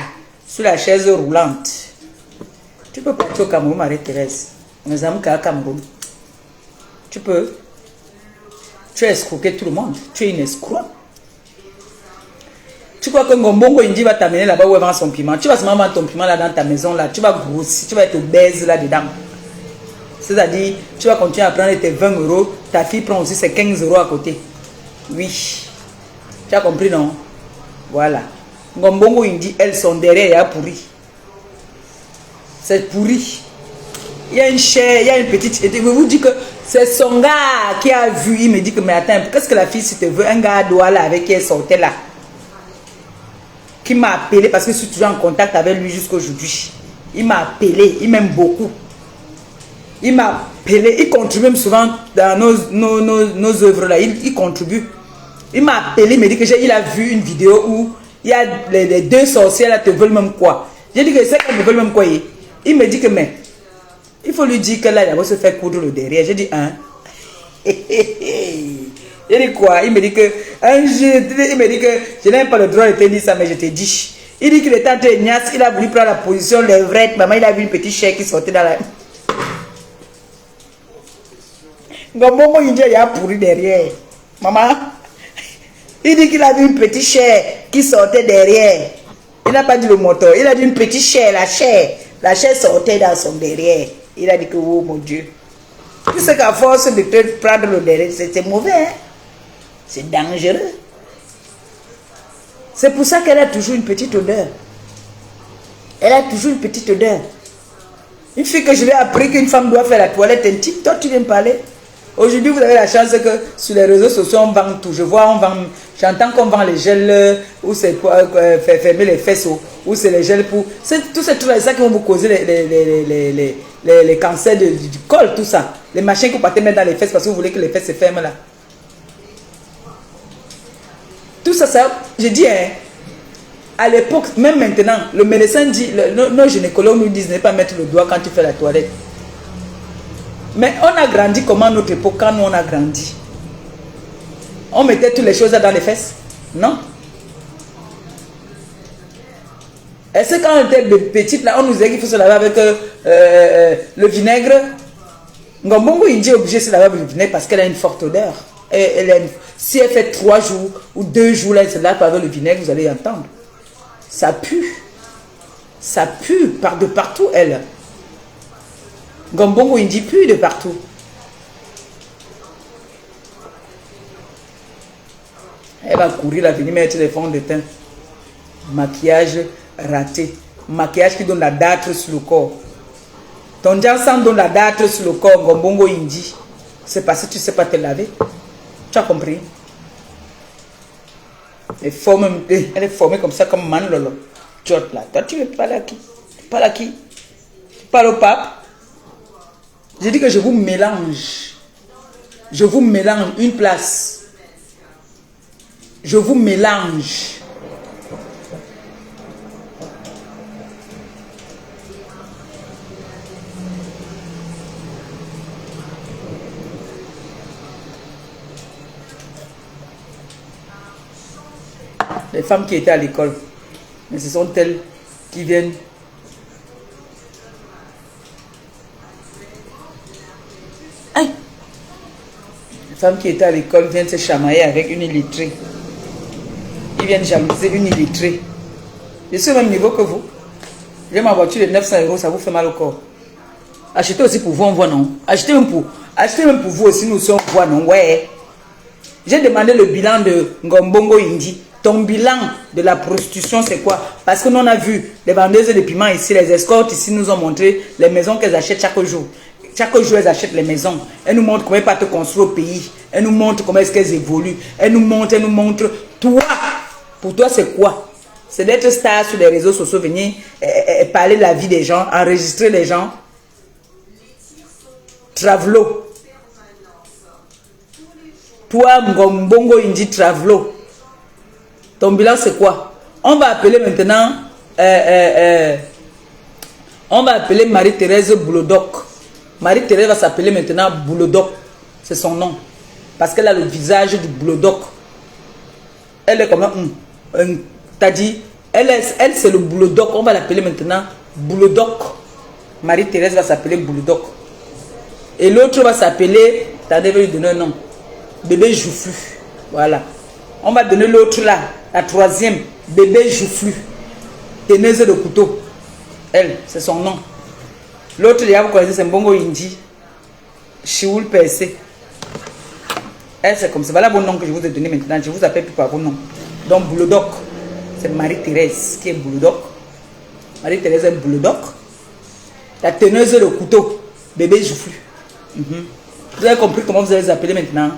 Sur la chaise roulante. Tu peux partir au Cameroun, Marie-Thérèse. Nous avons qu'à Cameroun. Tu peux. Tu as escroqué tout le monde. Tu es une escroc. Tu crois que Ngombongo Indi va t'amener là-bas où elle vend son piment. Tu vas seulement vendre ton piment là dans ta maison là. Tu vas grossir. Tu vas être obèse là-dedans. C'est-à-dire, tu vas continuer à prendre tes 20 €. Ta fille prend aussi ses 15 € à côté. Oui. Tu as compris, non? Voilà. Ngombongo Indi, elles sont derrière et a pourri. C'est pourri. Il y a une chair, il y a une petite... Je vous dis que c'est son gars qui a vu. Il me dit que, mais attends, qu'est-ce que la fille, si tu veux, un gars doit là avec qui elle sortait là. Qui m'a appelé parce que je suis toujours en contact avec lui jusqu'à aujourd'hui. Il m'a appelé, il m'aime beaucoup. Il m'a appelé, il contribue même souvent dans nos œuvres là. Il contribue. Il m'a appelé, il me dit que il a vu une vidéo où il y a les deux sorcières là te veulent même quoi. J'ai dit que c'est qu'elles me veulent même quoi. Il me dit que mais il faut lui dire que là il va se faire coudre le derrière. J'ai dit hein. J'ai dit quoi? Il me dit que un jour, il me dit que je n'ai pas le droit de te dire ça, mais je te dis. Il dit qu'il était en train de niasse, il a voulu prendre la position levrette. Maman, il a vu une petite chair qui sortait dans la. Ngombongo Indi, il a pourri derrière. Maman, il dit qu'il a vu une petite chair qui sortait derrière. Il n'a pas dit le moteur, il a dit une petite chair, la chair. La chair sortait dans son derrière. Il a dit que, oh mon Dieu. Tu sais qu'à force de te prendre le derrière, c'est mauvais. Hein? C'est dangereux. C'est pour ça qu'elle a toujours une petite odeur. Elle a toujours une petite odeur. Une fille que je lui ai appris qu'une femme doit faire la toilette intime. Toi, tu viens me parler. Aujourd'hui, vous avez la chance que sur les réseaux sociaux, on vend tout. Je vois, j'entends qu'on vend les gels ou c'est pour fermer les fesses ou c'est les gels pour... Tous ces trucs-là, c'est ça qui vont vous causer les cancers du col, tout ça. Les machins que vous partez mettre dans les fesses parce que vous voulez que les fesses se ferment là. Tout ça, je dis, hein, à l'époque, même maintenant, le médecin dit, nos gynécologues nous disent ne pas mettre le doigt quand tu fais la toilette. Mais on a grandi comment à notre époque quand nous on a grandi? On mettait toutes les choses dans les fesses? Non. Est-ce que quand on était petite, là, on nous disait qu'il faut se laver avec le vinaigre? Ngombongo Indi est obligée de se laver avec le vinaigre parce qu'elle a une forte odeur. Si elle fait 3 jours ou 2 jours, là, elle se lave avec le vinaigre, vous allez entendre. Ça pue. Ça pue de partout, elle. Ngombongo Indi pue de partout. Elle va courir, là, venir mettre les fonds de teint. Maquillage raté. Maquillage qui donne la date sur le corps. Ton Jansan donne la date sur le corps. Ngombongo Indi. C'est parce que tu ne sais pas te laver. Tu as compris? Elle est formée comme ça, comme Manlolo. Tu es là. Toi, tu veux parler à qui? Tu parles à qui? Tu parles au pape? J'ai dit que je vous mélange. Je vous mélange une place. Je vous mélange. Les femmes qui étaient à l'école, mais ce sont elles qui viennent. Aïe! Les femmes qui étaient à l'école viennent se chamailler avec une illettrée. Ils viennent jalouser une illettrée. Je suis au même niveau que vous. J'ai ma voiture de 900 €, ça vous fait mal au corps. Achetez aussi pour vous, on voit non. Achetez même pour vous aussi, nous sommes voix non. Ouais. J'ai demandé le bilan de Ngombongo Indi. Ton bilan de la prostitution, c'est quoi? Parce que nous on a vu les vendeuses de piments ici, les escortes ici nous ont montré les maisons qu'elles achètent chaque jour. Chaque jour, elles achètent les maisons. Elles nous montrent comment elles partent construire au pays. Elles nous montrent comment est-ce qu'elles évoluent. Elles nous montrent. Toi, pour toi, c'est quoi? C'est d'être star sur les réseaux sociaux, venir parler de la vie des gens, enregistrer les gens. Travelo. Toi, Ngombongo Indi Travelo. Ton bilan, c'est quoi? On va appeler maintenant... on va appeler Marie-Thérèse Boulodoc. Marie-Thérèse va s'appeler maintenant Boulodoc. C'est son nom. Parce qu'elle a le visage du Boulodoc. Elle est comme un... T'as dit... Elle c'est le Boulodoc. On va l'appeler maintenant Boulodoc. Marie-Thérèse va s'appeler Boulodoc. Et l'autre va s'appeler... T'as lui donner un nom. Bébé Joufflu. Voilà. On va donner l'autre là. La troisième. Bébé Joufflu. Teneuse de couteau. Elle, c'est son nom. L'autre, vous connaissez, c'est Mbongo Indi. Chioul PC. Elle, c'est comme ça. Voilà vos noms que je vous ai donné maintenant. Je vous appelle plus par vos noms. Donc, Boulodoc, c'est Marie-Thérèse qui est Boulodoc. Marie-Thérèse est Boulodoc. La teneuse de couteau. Bébé Joufflu. Vous avez compris comment vous allez les appeler maintenant?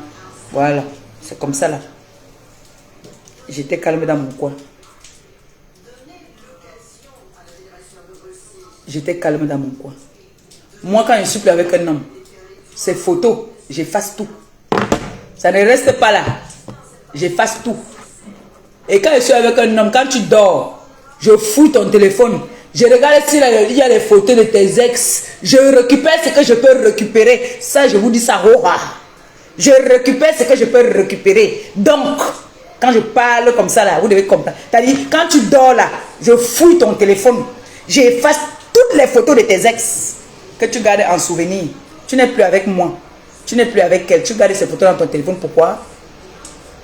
Voilà. C'est comme ça là. J'étais calme dans mon coin. J'étais calme dans mon coin. Moi, quand je suis plus avec un homme, ces photos, j'efface tout. Ça ne reste pas là. J'efface tout. Et quand je suis avec un homme, quand tu dors, je fouille ton téléphone. Je regarde s'il y a les photos de tes ex. Je récupère ce que je peux récupérer. Ça, je vous dis ça. Je récupère ce que je peux récupérer. Donc, quand je parle comme ça, là, vous devez comprendre. C'est-à-dire, quand tu dors là, je fouille ton téléphone. J'efface toutes les photos de tes ex que tu gardes en souvenir. Tu n'es plus avec moi. Tu n'es plus avec elle. Tu gardes ces photos dans ton téléphone. Pourquoi?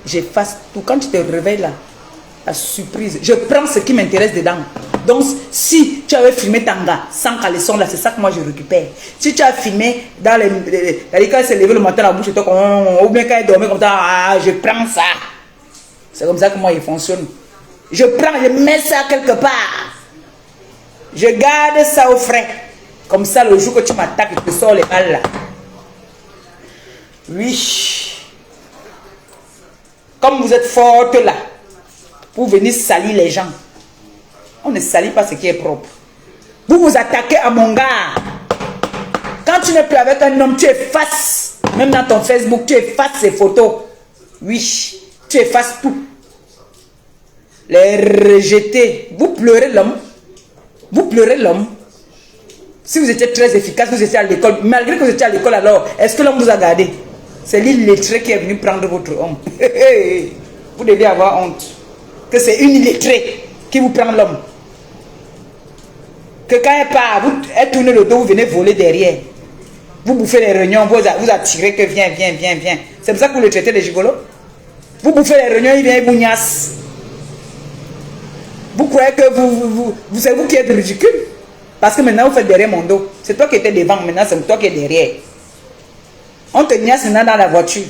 J'efface tout. Quand tu te réveilles là, la surprise, je prends ce qui m'intéresse dedans. Donc, si tu avais filmé Tanga sans caleçon là, c'est ça que moi je récupère. Si tu as filmé dans les quand elle s'est levée le matin, la bouche, ou bien quand elle dormait comme ça, je prends ça. C'est comme ça que moi il fonctionne. Je prends, je mets ça quelque part. Je garde ça au frais. Comme ça, le jour que tu m'attaques, je te sors les balles là. Oui. Comme vous êtes forte là, pour venir salir les gens. On ne salit pas ce qui est propre. Vous vous attaquez à mon gars. Quand tu n'es plus avec un homme, tu effaces. Même dans ton Facebook, tu effaces ses photos. Oui, tu effaces tout. Les rejeter. Vous pleurez l'homme. Vous pleurez l'homme. Si vous étiez très efficace, vous étiez à l'école. Malgré que vous étiez à l'école alors, est-ce que l'homme vous a gardé? C'est l'illettré qui est venu prendre votre homme. Vous devez avoir honte. Que c'est une illettrée qui vous prend l'homme. Que quand elle part, elle tourne le dos, vous venez voler derrière. Vous bouffez les réunions, vous attirez que viens. C'est pour ça que vous le traitez de gigolo. Vous bouffez les réunions, il vient et vous gnasse. Vous croyez que c'est vous qui êtes ridicule. Parce que maintenant vous faites derrière mon dos. C'est toi qui étais devant, maintenant c'est toi qui es derrière. On te gnasse maintenant dans la voiture.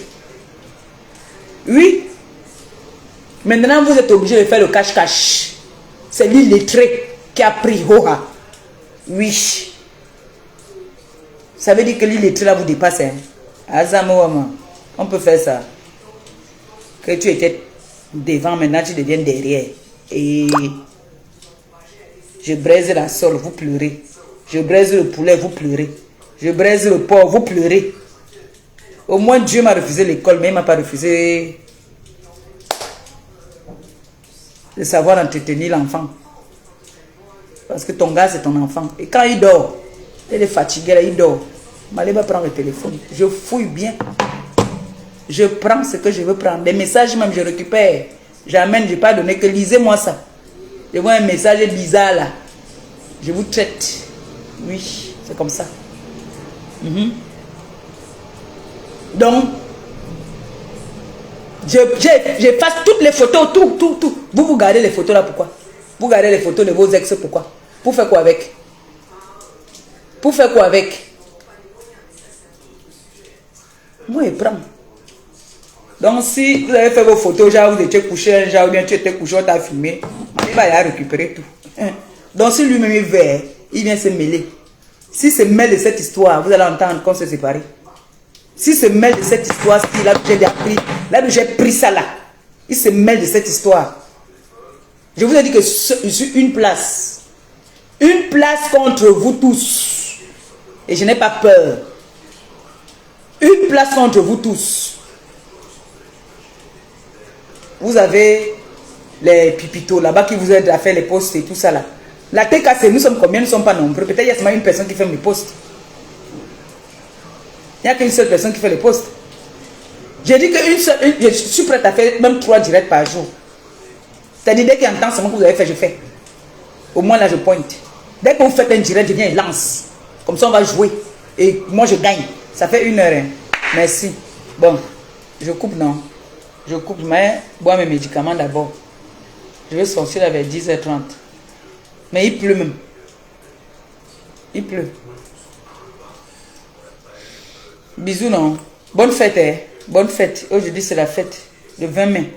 Oui. Maintenant, vous êtes obligé de faire le cache-cache. C'est l'illettré qui a pris Hoha. Oui. Ça veut dire que l'illettré là vous dépasse. Hein? On peut faire ça. Que tu étais devant, maintenant tu deviens derrière. Et je braise la sole, vous pleurez. Je braise le poulet, vous pleurez. Je braise le porc, vous pleurez. Au moins Dieu m'a refusé l'école, mais il ne m'a pas refusé de savoir entretenir l'enfant. Parce que ton gars, c'est ton enfant. Et quand il dort, il est fatigué, là, il dort. M'allez va prendre le téléphone. Je fouille bien. Je prends ce que je veux prendre. Des messages même, je récupère. J'amène, je n'ai pas donné que lisez-moi ça. Je vois un message bizarre là. Je vous traite. Oui, c'est comme ça. Donc, j'efface toutes les photos, tout. Vous gardez les photos là, pourquoi? Vous gardez les photos de vos ex, pourquoi? Pour faire quoi avec? Pour faire quoi avec? Moi, je prends. Donc, si vous avez fait vos photos, genre vous étiez couché un genre, ou bien tu étais couché, on t'a filmé, il va y aller récupérer tout. Donc, si lui-même est vert, il vient se mêler. Si se mêle de cette histoire, vous allez entendre qu'on se sépare. Si se mêle de cette histoire, si là j'ai pris ça là, il se mêle de cette histoire. Je vous ai dit que je suis une place contre vous tous. Et je n'ai pas peur. Une place contre vous tous. Vous avez les pipitos là-bas qui vous aident à faire les posts et tout ça là. La TKC, nous sommes combien? Nous ne sommes pas nombreux. Peut-être il y a seulement une personne qui fait mes posts. Il n'y a qu'une seule personne qui fait les posts. J'ai dit que je suis prête à faire même 3 directs par jour. C'est-à-dire, dès qu'il entend seulement que vous avez fait, je fais. Au moins là, je pointe. Dès que vous faites un direct, je viens et lance. Comme ça, on va jouer. Et moi, je gagne. Ça fait 1 heure. Hein. Merci. Bon, je coupe, non. Je coupe, mais bois mes médicaments d'abord. Je vais sortir vers 10h30. Mais il pleut même. Il pleut. Bisous, non. Bonne fête, hein. Bonne fête. Aujourd'hui, c'est la fête. Le 20 mai.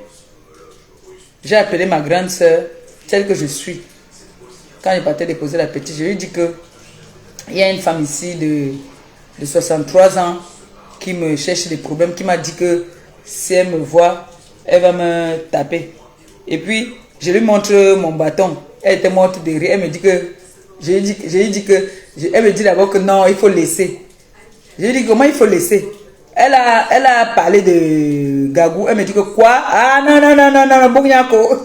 J'ai appelé ma grande soeur, telle que je suis. Quand je partais déposer la petite, je lui ai dit que il y a une femme ici de 63 ans qui me cherche des problèmes, qui m'a dit que si elle me voit, elle va me taper. Et puis, je lui montre mon bâton. Elle était morte de rire. Elle me dit que... Elle me dit d'abord que non, il faut laisser. Je lui ai dit comment il faut laisser. Elle a parlé de Gagou. Elle me dit que quoi? Ah non, Bognako.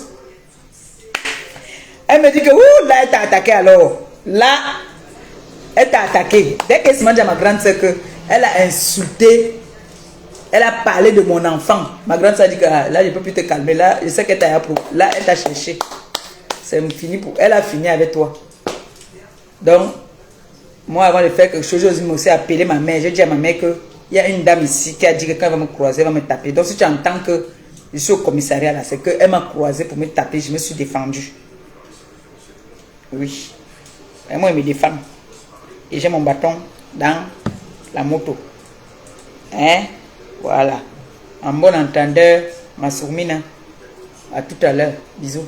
Elle me dit que ouh, là, elle t'a attaqué alors. Là, elle t'a attaqué. Dès qu'elle se mange à ma grande soeur, elle a insulté. Elle a parlé de mon enfant. Ma grande soeur a dit que là, je ne peux plus te calmer. Là, je sais qu'elle t'a appris. Là, elle t'a cherché. C'est fini pour elle. A fini avec toi. Donc, moi, avant de faire quelque chose, j'ai aussi appelé ma mère. J'ai dit à ma mère qu'il y a une dame ici qui a dit que quand elle va me croiser, elle va me taper. Donc, si tu entends que je suis au commissariat là, c'est qu'elle m'a croisé pour me taper. Je me suis défendu. Oui. Et moi, je me défends. Et j'ai mon bâton dans la moto. Hein? Voilà. En bon entendeur, ma sourmine. À tout à l'heure. Bisous.